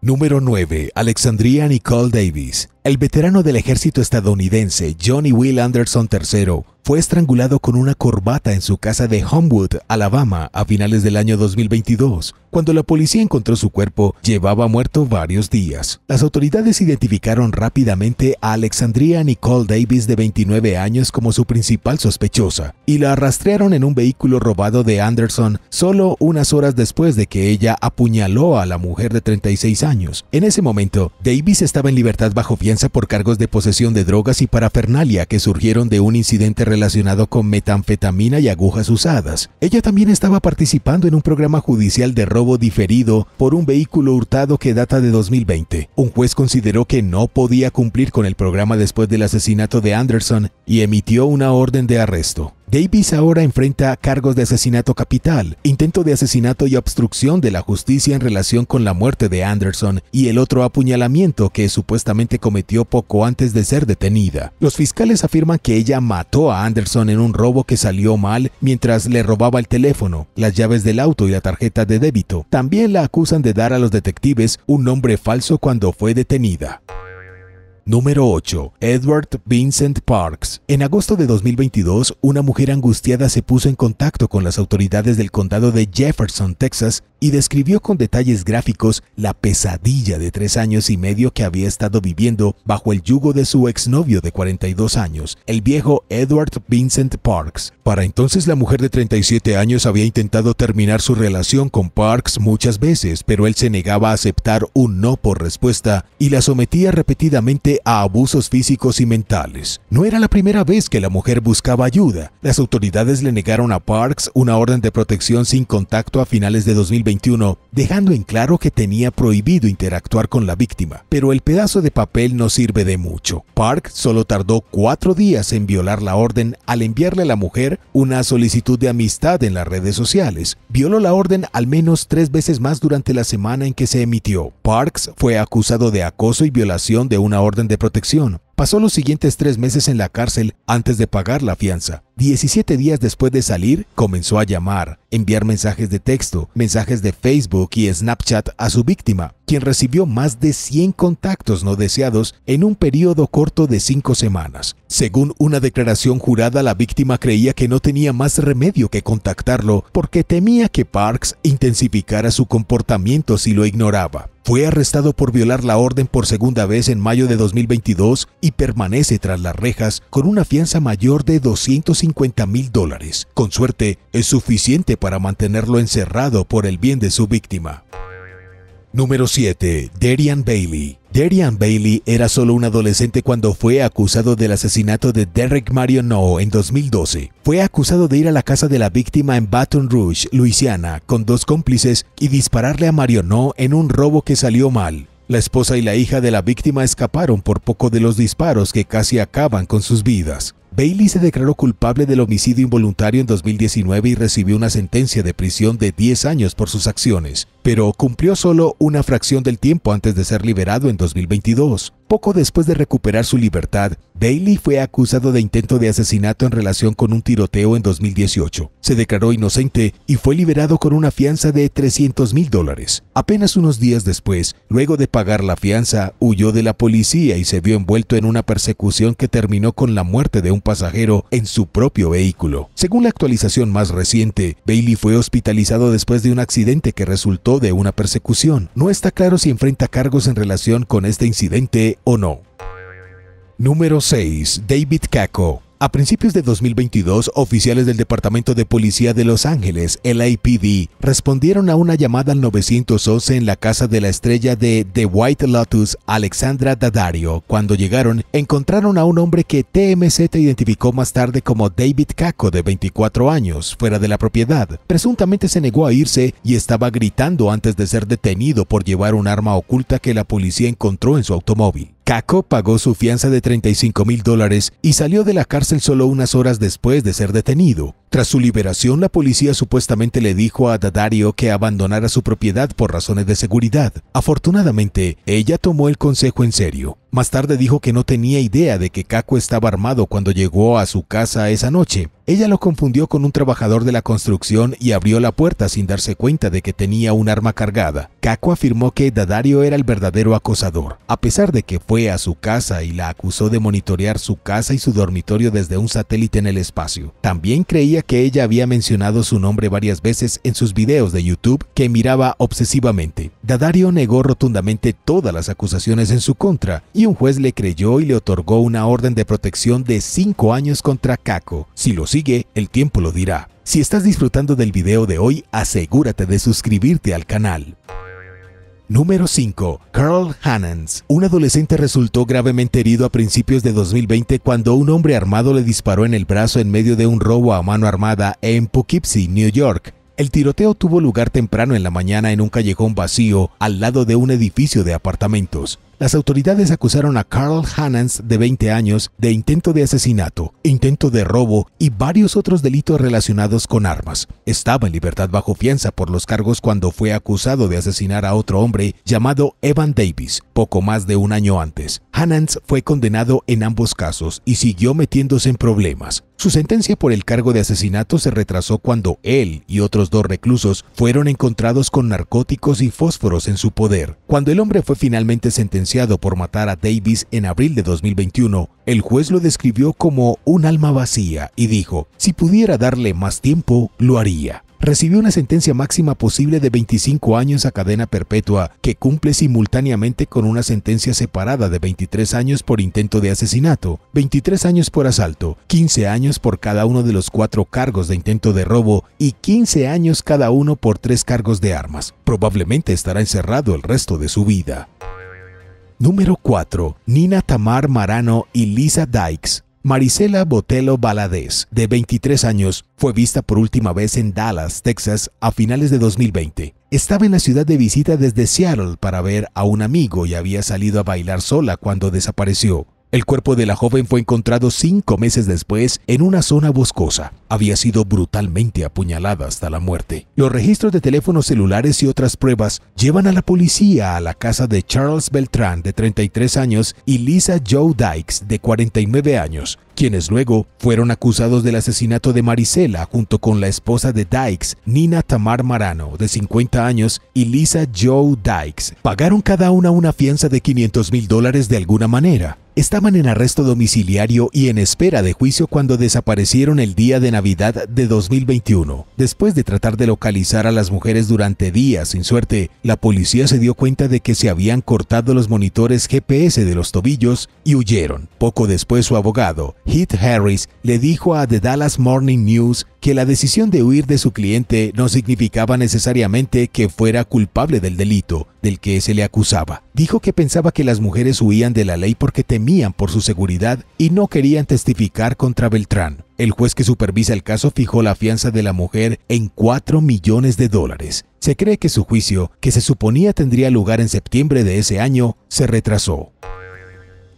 Número 9. Alexandria Nicole Davis. El veterano del ejército estadounidense Johnny Will Anderson III fue estrangulado con una corbata en su casa de Homewood, Alabama, a finales del año 2022. Cuando la policía encontró su cuerpo, llevaba muerto varios días. Las autoridades identificaron rápidamente a Alexandria Nicole Davis, de 29 años, como su principal sospechosa, y la rastrearon en un vehículo robado de Anderson solo unas horas después de que ella apuñaló a la mujer de 36 años. En ese momento, Davis estaba en libertad bajo fianza por cargos de posesión de drogas y parafernalia que surgieron de un incidente relacionado con metanfetamina y agujas usadas. Ella también estaba participando en un programa judicial de robo diferido por un vehículo hurtado que data de 2020. Un juez consideró que no podía cumplir con el programa después del asesinato de Anderson y emitió una orden de arresto. Davis ahora enfrenta cargos de asesinato capital, intento de asesinato y obstrucción de la justicia en relación con la muerte de Anderson y el otro apuñalamiento que supuestamente cometió poco antes de ser detenida. Los fiscales afirman que ella mató a Anderson en un robo que salió mal mientras le robaba el teléfono, las llaves del auto y la tarjeta de débito. También la acusan de dar a los detectives un nombre falso cuando fue detenida. Número 8. Edward Vincent Parks. En agosto de 2022, una mujer angustiada se puso en contacto con las autoridades del condado de Jefferson, Texas, y describió con detalles gráficos la pesadilla de 3 años y medio que había estado viviendo bajo el yugo de su exnovio de 42 años, el viejo Edward Vincent Parks. Para entonces, la mujer de 37 años había intentado terminar su relación con Parks muchas veces, pero él se negaba a aceptar un no por respuesta y la sometía repetidamente a abusos físicos y mentales. No era la primera vez que la mujer buscaba ayuda. Las autoridades le negaron a Parks una orden de protección sin contacto a finales de 2021, dejando en claro que tenía prohibido interactuar con la víctima. Pero el pedazo de papel no sirve de mucho. Parks solo tardó 4 días en violar la orden al enviarle a la mujer una solicitud de amistad en las redes sociales. Violó la orden al menos 3 veces más durante la semana en que se emitió. Parks fue acusado de acoso y violación de una orden de protección. Pasó los siguientes 3 meses en la cárcel antes de pagar la fianza. 17 días después de salir, comenzó a llamar, enviar mensajes de texto, mensajes de Facebook y Snapchat a su víctima, quien recibió más de 100 contactos no deseados en un periodo corto de 5 semanas. Según una declaración jurada, la víctima creía que no tenía más remedio que contactarlo porque temía que Parks intensificara su comportamiento si lo ignoraba. Fue arrestado por violar la orden por segunda vez en mayo de 2022 y permanece tras las rejas con una fianza mayor de $250,000. Con suerte, es suficiente para mantenerlo encerrado por el bien de su víctima. Número 7. Darian Bailey. Darian Bailey era solo un adolescente cuando fue acusado del asesinato de Derek Marionneau en 2012. Fue acusado de ir a la casa de la víctima en Baton Rouge, Luisiana, con 2 cómplices y dispararle a Marionneau en un robo que salió mal. La esposa y la hija de la víctima escaparon por poco de los disparos que casi acaban con sus vidas. Bailey se declaró culpable del homicidio involuntario en 2019 y recibió una sentencia de prisión de 10 años por sus acciones, pero cumplió solo una fracción del tiempo antes de ser liberado en 2022. Poco después de recuperar su libertad, Bailey fue acusado de intento de asesinato en relación con un tiroteo en 2018. Se declaró inocente y fue liberado con una fianza de $300,000. Apenas unos días después, luego de pagar la fianza, huyó de la policía y se vio envuelto en una persecución que terminó con la muerte de un pasajero en su propio vehículo. Según la actualización más reciente, Bailey fue hospitalizado después de un accidente que resultó de una persecución. No está claro si enfrenta cargos en relación con este incidente o no. Número 6. David Kako. A principios de 2022, oficiales del Departamento de Policía de Los Ángeles, LAPD, respondieron a una llamada al 911 en la casa de la estrella de The White Lotus, Alexandra Daddario. Cuando llegaron, encontraron a un hombre que TMZ identificó más tarde como David Kako, de 24 años, fuera de la propiedad. Presuntamente se negó a irse y estaba gritando antes de ser detenido por llevar un arma oculta que la policía encontró en su automóvil. Kako pagó su fianza de $35,000 y salió de la cárcel solo unas horas después de ser detenido. Tras su liberación, la policía supuestamente le dijo a Daddario que abandonara su propiedad por razones de seguridad. Afortunadamente, ella tomó el consejo en serio. Más tarde dijo que no tenía idea de que Kako estaba armado cuando llegó a su casa esa noche. Ella lo confundió con un trabajador de la construcción y abrió la puerta sin darse cuenta de que tenía un arma cargada. Kako afirmó que Daddario era el verdadero acosador, a pesar de que fue a su casa y la acusó de monitorear su casa y su dormitorio desde un satélite en el espacio. También creía que ella había mencionado su nombre varias veces en sus videos de YouTube que miraba obsesivamente. Daddario negó rotundamente todas las acusaciones en su contra y un juez le creyó y le otorgó una orden de protección de 5 años contra Kako. Si lo sigue, el tiempo lo dirá. Si estás disfrutando del video de hoy, asegúrate de suscribirte al canal. Número 5. Carl Hanans. Un adolescente resultó gravemente herido a principios de 2020 cuando un hombre armado le disparó en el brazo en medio de un robo a mano armada en Poughkeepsie, New York. El tiroteo tuvo lugar temprano en la mañana en un callejón vacío al lado de un edificio de apartamentos. Las autoridades acusaron a Carl Hanans, de 20 años, de intento de asesinato, intento de robo y varios otros delitos relacionados con armas. Estaba en libertad bajo fianza por los cargos cuando fue acusado de asesinar a otro hombre llamado Evan Davis, poco más de un año antes. Hanans fue condenado en ambos casos y siguió metiéndose en problemas. Su sentencia por el cargo de asesinato se retrasó cuando él y otros 2 reclusos fueron encontrados con narcóticos y fósforos en su poder. Cuando el hombre fue finalmente sentenciado por matar a Davis en abril de 2021, el juez lo describió como un alma vacía y dijo, si pudiera darle más tiempo, lo haría. Recibió una sentencia máxima posible de 25 años a cadena perpetua que cumple simultáneamente con una sentencia separada de 23 años por intento de asesinato, 23 años por asalto, 15 años por cada uno de los 4 cargos de intento de robo y 15 años cada uno por 3 cargos de armas. Probablemente estará encerrado el resto de su vida. Número 4. Nina Tamar Marano y Lisa Dykes. Marisela Botelho Valadez, de 23 años, fue vista por última vez en Dallas, Texas, a finales de 2020. Estaba en la ciudad de visita desde Seattle para ver a un amigo y había salido a bailar sola cuando desapareció. El cuerpo de la joven fue encontrado 5 meses después en una zona boscosa. Había sido brutalmente apuñalada hasta la muerte. Los registros de teléfonos celulares y otras pruebas llevan a la policía a la casa de Charles Beltrán, de 33 años, y Lisa Joe Dykes, de 49 años, quienes luego fueron acusados del asesinato de Marisela junto con la esposa de Dykes, Nina Tamar Marano, de 50 años, y Lisa Joe Dykes. Pagaron cada una fianza de $500,000 de alguna manera. Estaban en arresto domiciliario y en espera de juicio cuando desaparecieron el día de Navidad de 2021. Después de tratar de localizar a las mujeres durante días sin suerte, la policía se dio cuenta de que se habían cortado los monitores GPS de los tobillos y huyeron. Poco después, su abogado, Heath Harris, le dijo a The Dallas Morning News que la decisión de huir de su cliente no significaba necesariamente que fuera culpable del delito del que se le acusaba. Dijo que pensaba que las mujeres huían de la ley porque temían por su seguridad y no querían testificar contra Beltrán. El juez que supervisa el caso fijó la fianza de la mujer en $4 millones. Se cree que su juicio, que se suponía tendría lugar en septiembre de ese año, se retrasó.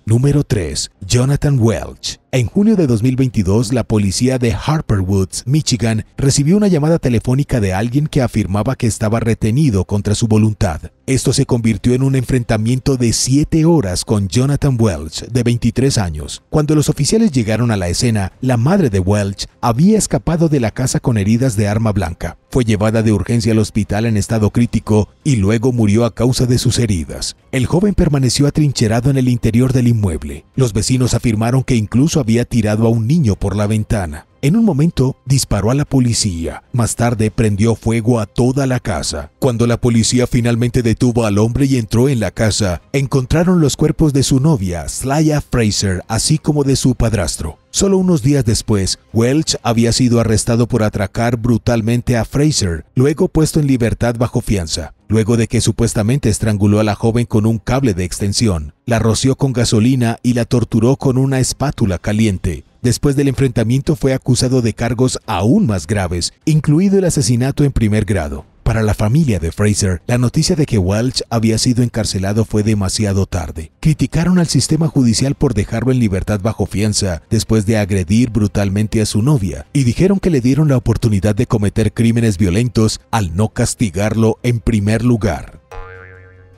Número 3. Jonathan Welch. En junio de 2022, la policía de Harper Woods, Michigan, recibió una llamada telefónica de alguien que afirmaba que estaba retenido contra su voluntad. Esto se convirtió en un enfrentamiento de 7 horas con Jonathan Welch, de 23 años. Cuando los oficiales llegaron a la escena, la madre de Welch había escapado de la casa con heridas de arma blanca. Fue llevada de urgencia al hospital en estado crítico y luego murió a causa de sus heridas. El joven permaneció atrincherado en el interior del inmueble. Los vecinos afirmaron que incluso había tirado a un niño por la ventana. En un momento, disparó a la policía. Más tarde, prendió fuego a toda la casa. Cuando la policía finalmente detuvo al hombre y entró en la casa, encontraron los cuerpos de su novia, Slaya Fraser, así como de su padrastro. Solo unos días después, Welch había sido arrestado por atracar brutalmente a Fraser, luego puesto en libertad bajo fianza. Luego de que supuestamente estranguló a la joven con un cable de extensión, la roció con gasolina y la torturó con una espátula caliente. Después del enfrentamiento fue acusado de cargos aún más graves, incluido el asesinato en primer grado. Para la familia de Fraser, la noticia de que Welch había sido encarcelado fue demasiado tarde. Criticaron al sistema judicial por dejarlo en libertad bajo fianza después de agredir brutalmente a su novia y dijeron que le dieron la oportunidad de cometer crímenes violentos al no castigarlo en primer lugar.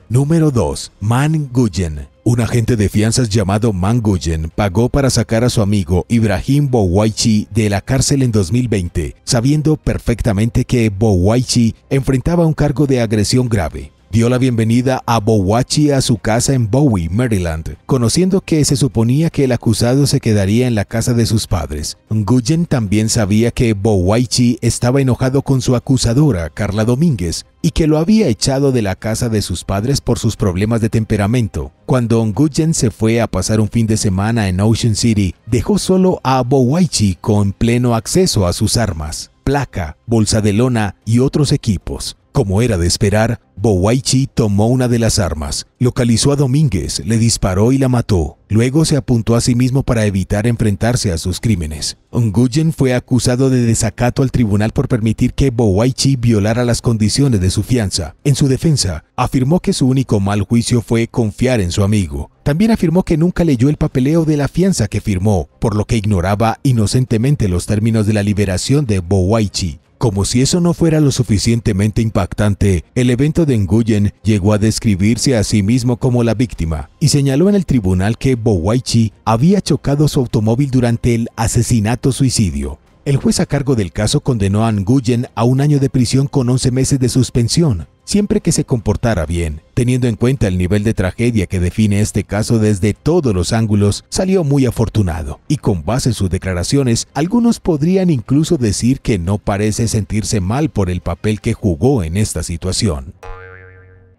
Número 2. Man Nguyen. Un agente de fianzas llamado Man Nguyen pagó para sacar a su amigo Ibrahim Bowaichi de la cárcel en 2020, sabiendo perfectamente que Bowaichi enfrentaba un cargo de agresión grave. Dio la bienvenida a Bowaichi a su casa en Bowie, Maryland, conociendo que se suponía que el acusado se quedaría en la casa de sus padres. Nguyen también sabía que Bowaichi estaba enojado con su acusadora, Carla Domínguez, y que lo había echado de la casa de sus padres por sus problemas de temperamento. Cuando Nguyen se fue a pasar un fin de semana en Ocean City, dejó solo a Bowaichi con pleno acceso a sus armas, placa, bolsa de lona y otros equipos. Como era de esperar, Bowaichi tomó una de las armas, localizó a Domínguez, le disparó y la mató. Luego se apuntó a sí mismo para evitar enfrentarse a sus crímenes. Nguyen fue acusado de desacato al tribunal por permitir que Bowaichi violara las condiciones de su fianza. En su defensa, afirmó que su único mal juicio fue confiar en su amigo. También afirmó que nunca leyó el papeleo de la fianza que firmó, por lo que ignoraba inocentemente los términos de la liberación de Bowaichi. Como si eso no fuera lo suficientemente impactante, el evento de Nguyen llegó a describirse a sí mismo como la víctima y señaló en el tribunal que Bowaichi había chocado su automóvil durante el asesinato-suicidio. El juez a cargo del caso condenó a Nguyen a 1 año de prisión con 11 meses de suspensión, siempre que se comportara bien. Teniendo en cuenta el nivel de tragedia que define este caso desde todos los ángulos, salió muy afortunado. Y con base en sus declaraciones, algunos podrían incluso decir que no parece sentirse mal por el papel que jugó en esta situación.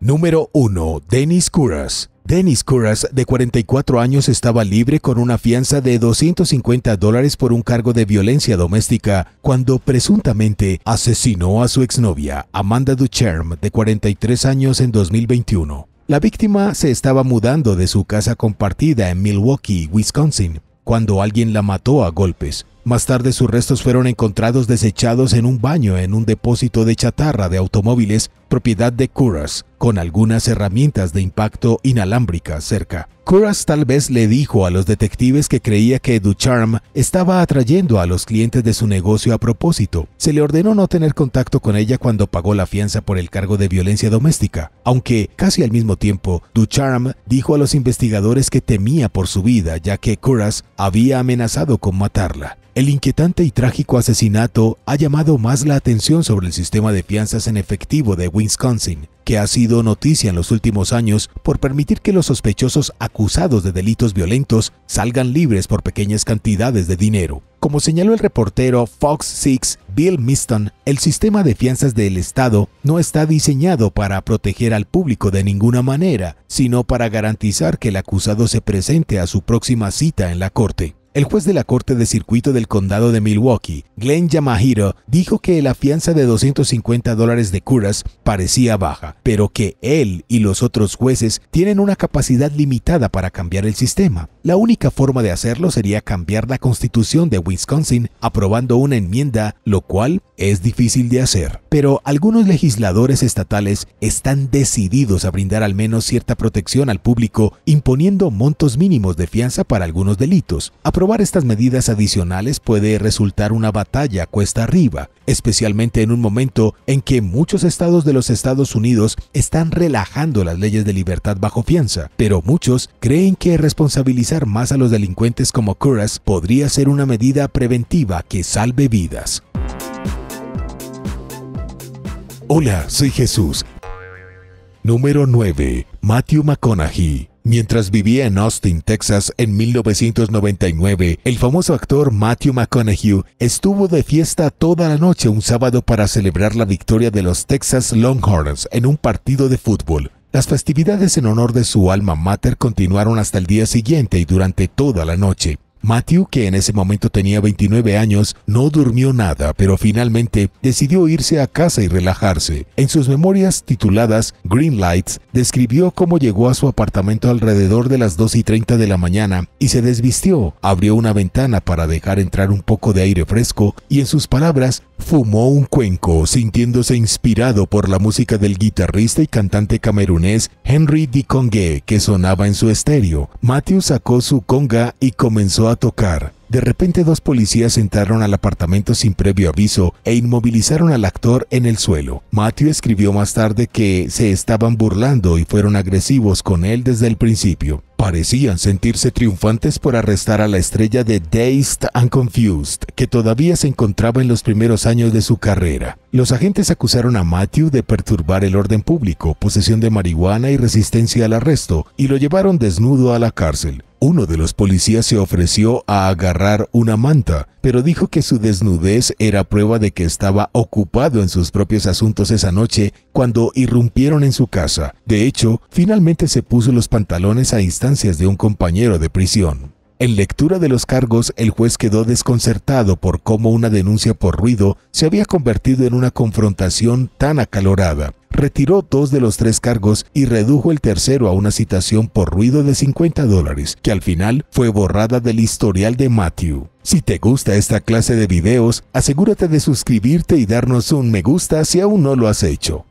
Número 1. Dennis Couras. Dennis Couras, de 44 años, estaba libre con una fianza de $250 por un cargo de violencia doméstica cuando presuntamente asesinó a su exnovia, Amanda Ducharme, de 43 años, en 2021. La víctima se estaba mudando de su casa compartida en Milwaukee, Wisconsin, cuando alguien la mató a golpes. Más tarde sus restos fueron encontrados desechados en un baño en un depósito de chatarra de automóviles propiedad de Couras, con algunas herramientas de impacto inalámbricas cerca. Couras tal vez le dijo a los detectives que creía que Ducharme estaba atrayendo a los clientes de su negocio a propósito. Se le ordenó no tener contacto con ella cuando pagó la fianza por el cargo de violencia doméstica, aunque casi al mismo tiempo Ducharme dijo a los investigadores que temía por su vida ya que Couras había amenazado con matarla. El inquietante y trágico asesinato ha llamado más la atención sobre el sistema de fianzas en efectivo de Wisconsin, que ha sido noticia en los últimos años por permitir que los sospechosos acusados de delitos violentos salgan libres por pequeñas cantidades de dinero. Como señaló el reportero Fox 6 Bill Miston, el sistema de fianzas del Estado no está diseñado para proteger al público de ninguna manera, sino para garantizar que el acusado se presente a su próxima cita en la corte. El juez de la Corte de Circuito del Condado de Milwaukee, Glenn Yamahiro, dijo que la fianza de $250 de Couras parecía baja, pero que él y los otros jueces tienen una capacidad limitada para cambiar el sistema. La única forma de hacerlo sería cambiar la Constitución de Wisconsin aprobando una enmienda, lo cual es difícil de hacer. Pero algunos legisladores estatales están decididos a brindar al menos cierta protección al público, imponiendo montos mínimos de fianza para algunos delitos. Aprobar estas medidas adicionales puede resultar una batalla cuesta arriba, especialmente en un momento en que muchos estados de los Estados Unidos están relajando las leyes de libertad bajo fianza, pero muchos creen que responsabilizar más a los delincuentes como Curras podría ser una medida preventiva que salve vidas. Hola, soy Jesús. Número 9. Matthew McConaughey. Mientras vivía en Austin, Texas, en 1999, el famoso actor Matthew McConaughey estuvo de fiesta toda la noche un sábado para celebrar la victoria de los Texas Longhorns en un partido de fútbol. Las festividades en honor de su alma mater continuaron hasta el día siguiente y durante toda la noche. Matthew, que en ese momento tenía 29 años, no durmió nada, pero finalmente decidió irse a casa y relajarse. En sus memorias tituladas Green Lights, describió cómo llegó a su apartamento alrededor de las 2:30 de la mañana y se desvistió, abrió una ventana para dejar entrar un poco de aire fresco y, en sus palabras, fumó un cuenco, sintiéndose inspirado por la música del guitarrista y cantante camerunés Henry Dikongue que sonaba en su estéreo. Matthew sacó su conga y comenzó a tocar. De repente, dos policías entraron al apartamento sin previo aviso e inmovilizaron al actor en el suelo. Matthew escribió más tarde que se estaban burlando y fueron agresivos con él desde el principio. Parecían sentirse triunfantes por arrestar a la estrella de Dazed and Confused, que todavía se encontraba en los primeros años de su carrera. Los agentes acusaron a Matthew de perturbar el orden público, posesión de marihuana y resistencia al arresto, y lo llevaron desnudo a la cárcel. Uno de los policías se ofreció a agarrar una manta, pero dijo que su desnudez era prueba de que estaba ocupado en sus propios asuntos esa noche cuando irrumpieron en su casa. De hecho, finalmente se puso los pantalones a instancias de un compañero de prisión. En lectura de los cargos, el juez quedó desconcertado por cómo una denuncia por ruido se había convertido en una confrontación tan acalorada. Retiró 2 de los 3 cargos y redujo el tercero a una citación por ruido de $50, que al final fue borrada del historial de Matthew. Si te gusta esta clase de videos, asegúrate de suscribirte y darnos un me gusta si aún no lo has hecho.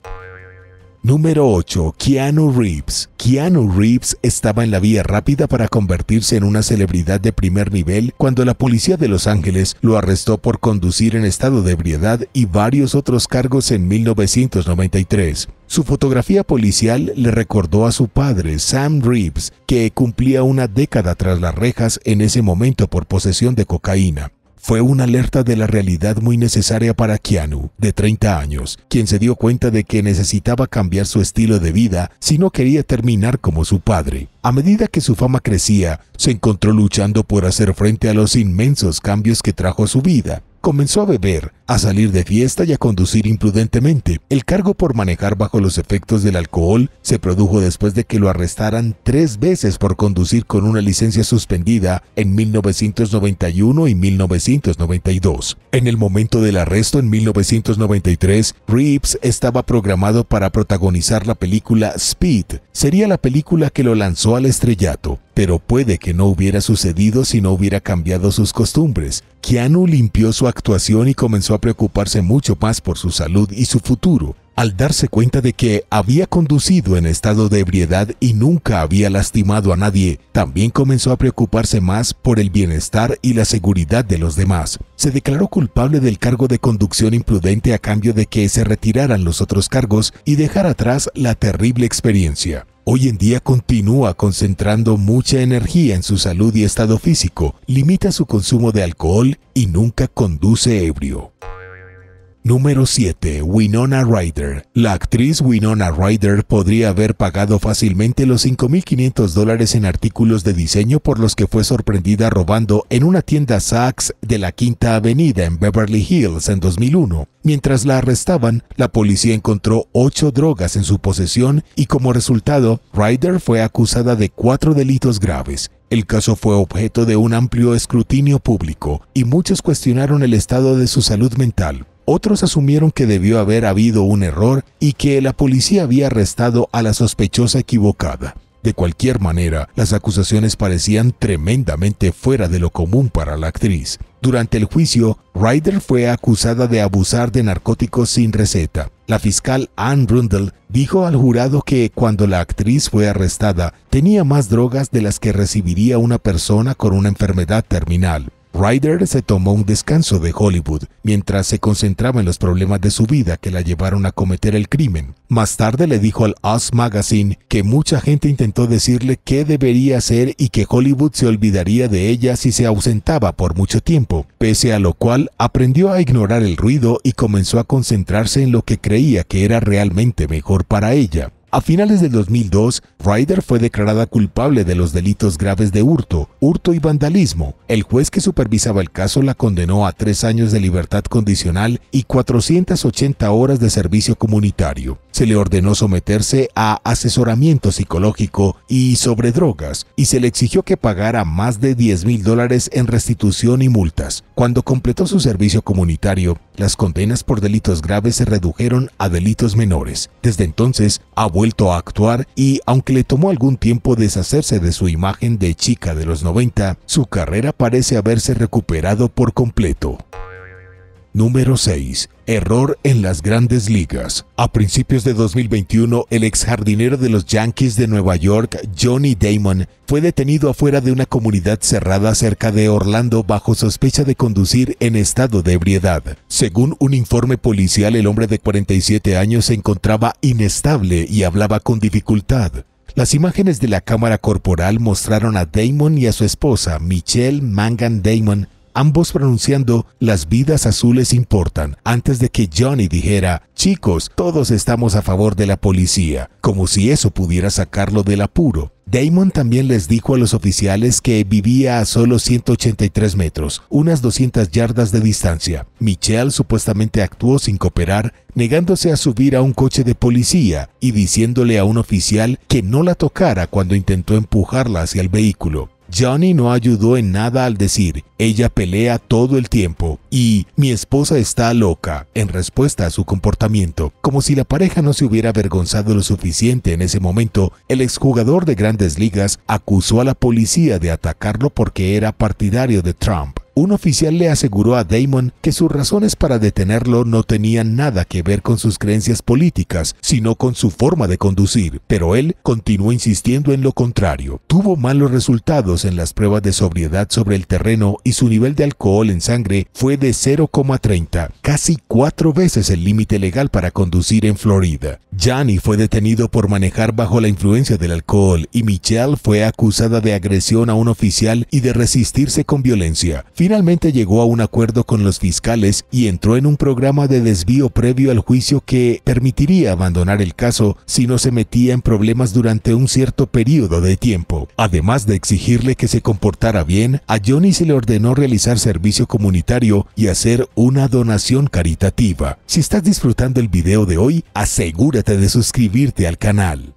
Número 8. Keanu Reeves. Keanu Reeves estaba en la vía rápida para convertirse en una celebridad de primer nivel cuando la policía de Los Ángeles lo arrestó por conducir en estado de ebriedad y varios otros cargos en 1993. Su fotografía policial le recordó a su padre, Sam Reeves, que cumplía una década tras las rejas en ese momento por posesión de cocaína. Fue una alerta de la realidad muy necesaria para Keanu, de 30 años, quien se dio cuenta de que necesitaba cambiar su estilo de vida si no quería terminar como su padre. A medida que su fama crecía, se encontró luchando por hacer frente a los inmensos cambios que trajo a su vida. Comenzó a beber, a salir de fiesta y a conducir imprudentemente. El cargo por manejar bajo los efectos del alcohol se produjo después de que lo arrestaran 3 veces por conducir con una licencia suspendida en 1991 y 1992. En el momento del arresto en 1993, Reeves estaba programado para protagonizar la película Speed. Sería la película que lo lanzó al estrellato, pero puede que no hubiera sucedido si no hubiera cambiado sus costumbres. Keanu limpió su actuación y comenzó a preocuparse mucho más por su salud y su futuro. Al darse cuenta de que había conducido en estado de ebriedad y nunca había lastimado a nadie, también comenzó a preocuparse más por el bienestar y la seguridad de los demás. Se declaró culpable del cargo de conducción imprudente a cambio de que se retiraran los otros cargos y dejar atrás la terrible experiencia. Hoy en día continúa concentrando mucha energía en su salud y estado físico, limita su consumo de alcohol y nunca conduce ebrio. Número 7. Winona Ryder. La actriz Winona Ryder podría haber pagado fácilmente los $5,500 en artículos de diseño por los que fue sorprendida robando en una tienda Saks de la Quinta Avenida en Beverly Hills en 2001. Mientras la arrestaban, la policía encontró 8 drogas en su posesión y como resultado, Ryder fue acusada de 4 delitos graves. El caso fue objeto de un amplio escrutinio público y muchos cuestionaron el estado de su salud mental. Otros asumieron que debió haber habido un error y que la policía había arrestado a la sospechosa equivocada. De cualquier manera, las acusaciones parecían tremendamente fuera de lo común para la actriz. Durante el juicio, Ryder fue acusada de abusar de narcóticos sin receta. La fiscal Anne Rundle dijo al jurado que cuando la actriz fue arrestada, tenía más drogas de las que recibiría una persona con una enfermedad terminal. Ryder se tomó un descanso de Hollywood mientras se concentraba en los problemas de su vida que la llevaron a cometer el crimen. Más tarde le dijo al Us Magazine que mucha gente intentó decirle qué debería hacer y que Hollywood se olvidaría de ella si se ausentaba por mucho tiempo, pese a lo cual aprendió a ignorar el ruido y comenzó a concentrarse en lo que creía que era realmente mejor para ella. A finales del 2002, Ryder fue declarada culpable de los delitos graves de hurto y vandalismo. El juez que supervisaba el caso la condenó a 3 años de libertad condicional y 480 horas de servicio comunitario. Se le ordenó someterse a asesoramiento psicológico y sobre drogas, y se le exigió que pagara más de $10,000 en restitución y multas. Cuando completó su servicio comunitario, las condenas por delitos graves se redujeron a delitos menores. Desde entonces, ha vuelto a actuar y, aunque le tomó algún tiempo deshacerse de su imagen de chica de los 90, su carrera parece haberse recuperado por completo. Número 6. Error en las grandes ligas. A principios de 2021, el ex jardinero de los Yankees de Nueva York, Johnny Damon, fue detenido afuera de una comunidad cerrada cerca de Orlando bajo sospecha de conducir en estado de ebriedad. Según un informe policial, el hombre de 47 años se encontraba inestable y hablaba con dificultad. Las imágenes de la cámara corporal mostraron a Damon y a su esposa, Michelle Mangan Damon, ambos pronunciando "las vidas azules importan", antes de que Johnny dijera "chicos, todos estamos a favor de la policía", como si eso pudiera sacarlo del apuro. Damon también les dijo a los oficiales que vivía a solo 183 metros, unas 200 yardas de distancia. Michelle supuestamente actuó sin cooperar, negándose a subir a un coche de policía y diciéndole a un oficial que no la tocara cuando intentó empujarla hacia el vehículo. Johnny no ayudó en nada al decir "ella pelea todo el tiempo" y "mi esposa está loca" en respuesta a su comportamiento. Como si la pareja no se hubiera avergonzado lo suficiente en ese momento, el exjugador de Grandes Ligas acusó a la policía de atacarlo porque era partidario de Trump. Un oficial le aseguró a Damon que sus razones para detenerlo no tenían nada que ver con sus creencias políticas, sino con su forma de conducir, pero él continuó insistiendo en lo contrario. Tuvo malos resultados en las pruebas de sobriedad sobre el terreno y su nivel de alcohol en sangre fue de 0,30, casi 4 veces el límite legal para conducir en Florida. Johnny fue detenido por manejar bajo la influencia del alcohol y Michelle fue acusada de agresión a un oficial y de resistirse con violencia. Finalmente llegó a un acuerdo con los fiscales y entró en un programa de desvío previo al juicio que permitiría abandonar el caso si no se metía en problemas durante un cierto periodo de tiempo. Además de exigirle que se comportara bien, a Johnny se le ordenó realizar servicio comunitario y hacer una donación caritativa. Si estás disfrutando el video de hoy, asegúrate de suscribirte al canal.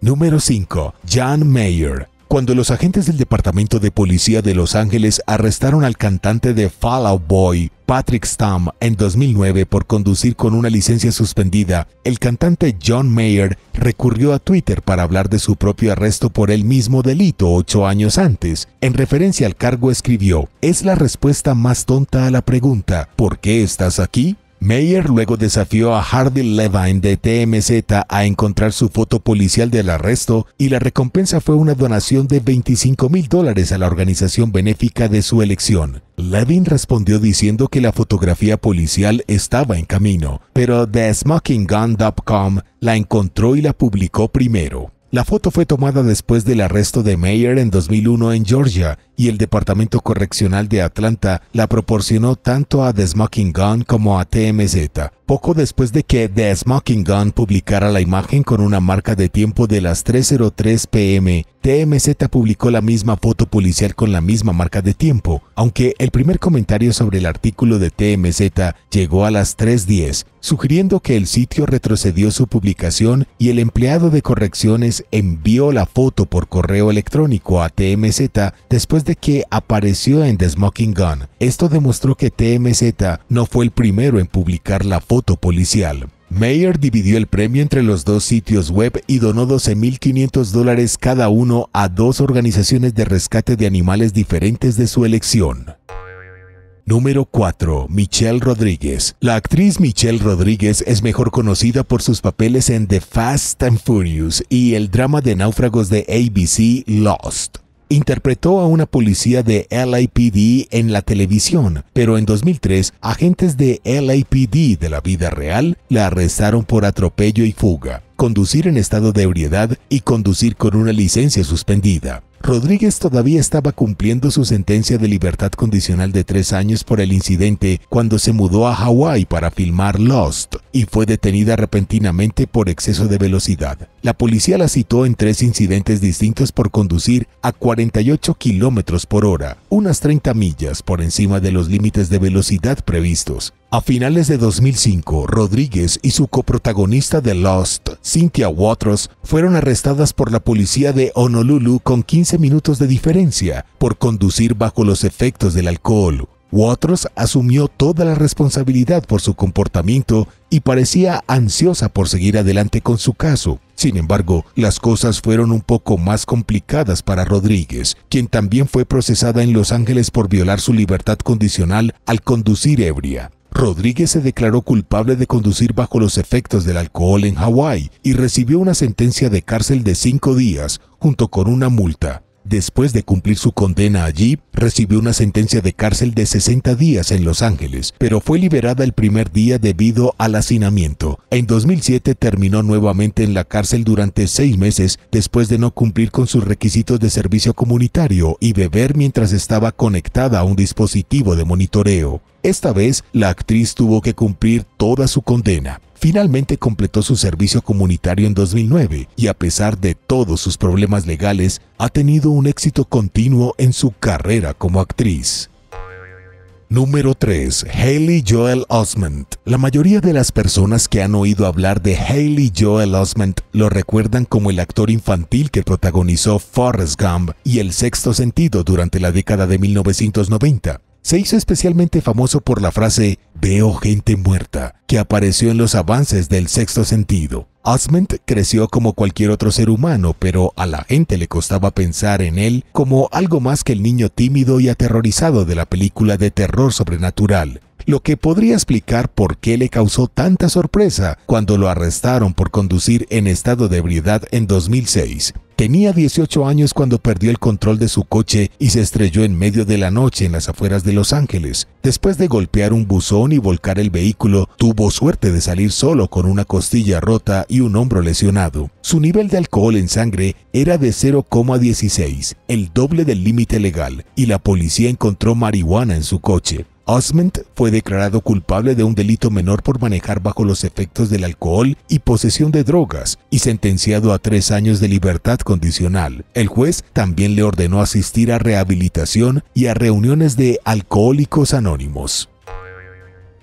Número 5. John Mayer. Cuando los agentes del Departamento de Policía de Los Ángeles arrestaron al cantante de Fall Out Boy, Patrick Stump, en 2009 por conducir con una licencia suspendida, el cantante John Mayer recurrió a Twitter para hablar de su propio arresto por el mismo delito 8 años antes. En referencia al cargo escribió: "Es la respuesta más tonta a la pregunta ¿por qué estás aquí?". Mayer luego desafió a Hardy Levine de TMZ a encontrar su foto policial del arresto y la recompensa fue una donación de $25,000 a la organización benéfica de su elección. Levine respondió diciendo que la fotografía policial estaba en camino, pero TheSmokingGun.com la encontró y la publicó primero. La foto fue tomada después del arresto de Mayer en 2001 en Georgia y el Departamento Correccional de Atlanta la proporcionó tanto a The Smoking Gun como a TMZ. Poco después de que The Smoking Gun publicara la imagen con una marca de tiempo de las 3:03 p.m., TMZ publicó la misma foto policial con la misma marca de tiempo, aunque el primer comentario sobre el artículo de TMZ llegó a las 3:10, sugiriendo que el sitio retrocedió su publicación y el empleado de correcciones envió la foto por correo electrónico a TMZ después de que apareció en The Smoking Gun. Esto demostró que TMZ no fue el primero en publicar la foto policial. Mayer dividió el premio entre los dos sitios web y donó $12,500 cada uno a 2 organizaciones de rescate de animales diferentes de su elección. Número 4. Michelle Rodríguez. La actriz Michelle Rodríguez es mejor conocida por sus papeles en The Fast and Furious y el drama de náufragos de ABC Lost. Interpretó a una policía de LAPD en la televisión, pero en 2003, agentes de LAPD de la vida real la arrestaron por atropello y fuga, conducir en estado de ebriedad y conducir con una licencia suspendida. Rodríguez todavía estaba cumpliendo su sentencia de libertad condicional de 3 años por el incidente cuando se mudó a Hawái para filmar Lost y fue detenida repentinamente por exceso de velocidad. La policía la citó en 3 incidentes distintos por conducir a 48 kilómetros por hora, unas 30 millas por encima de los límites de velocidad previstos. A finales de 2005, Rodríguez y su coprotagonista de Lost, Cynthia Watros, fueron arrestadas por la policía de Honolulu con 15 minutos de diferencia por conducir bajo los efectos del alcohol. Watros asumió toda la responsabilidad por su comportamiento y parecía ansiosa por seguir adelante con su caso. Sin embargo, las cosas fueron un poco más complicadas para Rodríguez, quien también fue procesada en Los Ángeles por violar su libertad condicional al conducir ebria. Rodríguez se declaró culpable de conducir bajo los efectos del alcohol en Hawái y recibió una sentencia de cárcel de 5 días junto con una multa. Después de cumplir su condena allí, recibió una sentencia de cárcel de 60 días en Los Ángeles, pero fue liberada el primer día debido al hacinamiento. En 2007 terminó nuevamente en la cárcel durante 6 meses después de no cumplir con sus requisitos de servicio comunitario y beber mientras estaba conectada a un dispositivo de monitoreo. Esta vez, la actriz tuvo que cumplir toda su condena. Finalmente completó su servicio comunitario en 2009 y a pesar de todos sus problemas legales, ha tenido un éxito continuo en su carrera como actriz. Número 3. Haley Joel Osment. La mayoría de las personas que han oído hablar de Haley Joel Osment lo recuerdan como el actor infantil que protagonizó Forrest Gump y El Sexto Sentido durante la década de 1990. Se hizo especialmente famoso por la frase "veo gente muerta", que apareció en los avances del Sexto Sentido. Osment creció como cualquier otro ser humano, pero a la gente le costaba pensar en él como algo más que el niño tímido y aterrorizado de la película de terror sobrenatural, lo que podría explicar por qué le causó tanta sorpresa cuando lo arrestaron por conducir en estado de ebriedad en 2006. Tenía 18 años cuando perdió el control de su coche y se estrelló en medio de la noche en las afueras de Los Ángeles. Después de golpear un buzón y volcar el vehículo, tuvo suerte de salir solo con una costilla rota y un hombro lesionado. Su nivel de alcohol en sangre era de 0,16, el doble del límite legal, y la policía encontró marihuana en su coche. Osment fue declarado culpable de un delito menor por manejar bajo los efectos del alcohol y posesión de drogas y sentenciado a 3 años de libertad condicional. El juez también le ordenó asistir a rehabilitación y a reuniones de Alcohólicos Anónimos.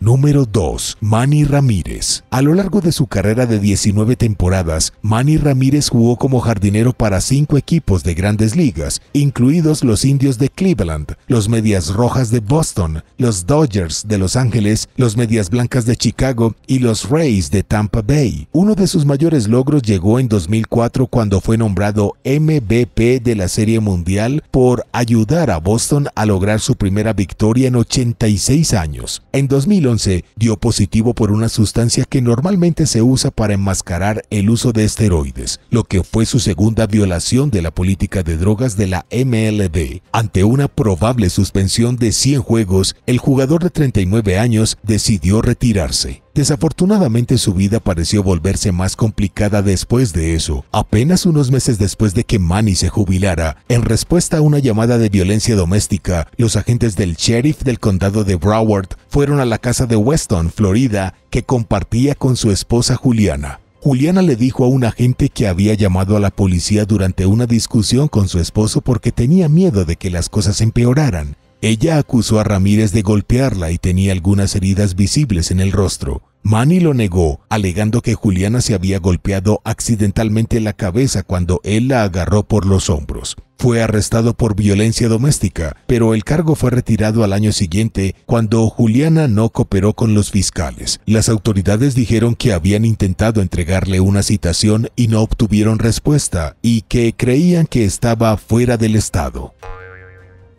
Número 2. Manny Ramírez. A lo largo de su carrera de 19 temporadas, Manny Ramírez jugó como jardinero para 5 equipos de Grandes Ligas, incluidos los Indios de Cleveland, los Medias Rojas de Boston, los Dodgers de Los Ángeles, los Medias Blancas de Chicago y los Rays de Tampa Bay. Uno de sus mayores logros llegó en 2004 cuando fue nombrado MVP de la Serie Mundial por ayudar a Boston a lograr su primera victoria en 86 años. En 2011 dio positivo por una sustancia que normalmente se usa para enmascarar el uso de esteroides, lo que fue su segunda violación de la política de drogas de la MLB. Ante una probable suspensión de 100 juegos, el jugador de 39 años decidió retirarse. Desafortunadamente su vida pareció volverse más complicada después de eso. Apenas unos meses después de que Manny se jubilara, en respuesta a una llamada de violencia doméstica, los agentes del sheriff del condado de Broward fueron a la casa de Weston, Florida, que compartía con su esposa Juliana. Juliana le dijo a un agente que había llamado a la policía durante una discusión con su esposo porque tenía miedo de que las cosas empeoraran. Ella acusó a Ramírez de golpearla y tenía algunas heridas visibles en el rostro. Manny lo negó, alegando que Juliana se había golpeado accidentalmente la cabeza cuando él la agarró por los hombros. Fue arrestado por violencia doméstica, pero el cargo fue retirado al año siguiente cuando Juliana no cooperó con los fiscales. Las autoridades dijeron que habían intentado entregarle una citación y no obtuvieron respuesta y que creían que estaba fuera del estado.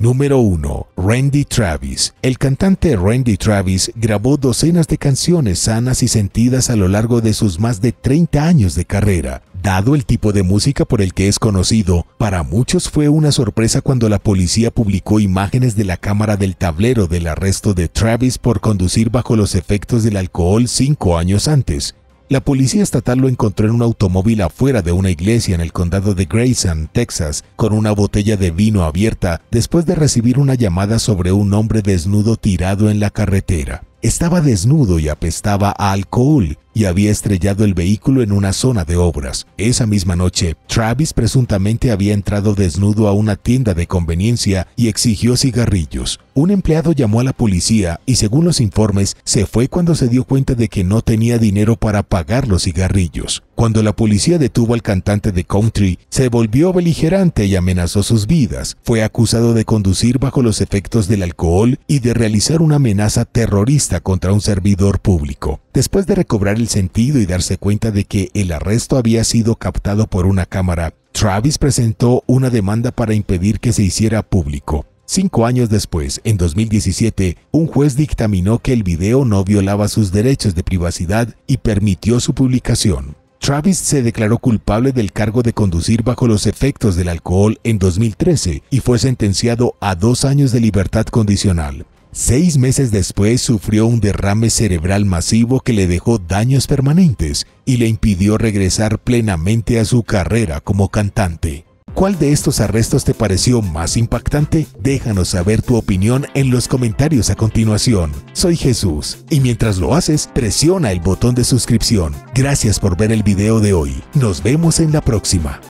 Número 1. Randy Travis. El cantante Randy Travis grabó docenas de canciones sanas y sentidas a lo largo de sus más de 30 años de carrera. Dado el tipo de música por el que es conocido, para muchos fue una sorpresa cuando la policía publicó imágenes de la cámara del tablero del arresto de Travis por conducir bajo los efectos del alcohol 5 años antes. La policía estatal lo encontró en un automóvil afuera de una iglesia en el condado de Grayson, Texas, con una botella de vino abierta después de recibir una llamada sobre un hombre desnudo tirado en la carretera. Estaba desnudo y apestaba a alcohol y había estrellado el vehículo en una zona de obras. Esa misma noche, Travis presuntamente había entrado desnudo a una tienda de conveniencia y exigió cigarrillos. Un empleado llamó a la policía y, según los informes, se fue cuando se dio cuenta de que no tenía dinero para pagar los cigarrillos. Cuando la policía detuvo al cantante de country, se volvió beligerante y amenazó sus vidas. Fue acusado de conducir bajo los efectos del alcohol y de realizar una amenaza terrorista contra un servidor público. Después de recobrar el sentido y darse cuenta de que el arresto había sido captado por una cámara, Travis presentó una demanda para impedir que se hiciera público. 5 años después, en 2017, un juez dictaminó que el video no violaba sus derechos de privacidad y permitió su publicación. Travis se declaró culpable del cargo de conducir bajo los efectos del alcohol en 2013 y fue sentenciado a 2 años de libertad condicional. 6 meses después sufrió un derrame cerebral masivo que le dejó daños permanentes y le impidió regresar plenamente a su carrera como cantante. ¿Cuál de estos arrestos te pareció más impactante? Déjanos saber tu opinión en los comentarios a continuación. Soy Jesús y mientras lo haces, presiona el botón de suscripción. Gracias por ver el video de hoy. Nos vemos en la próxima.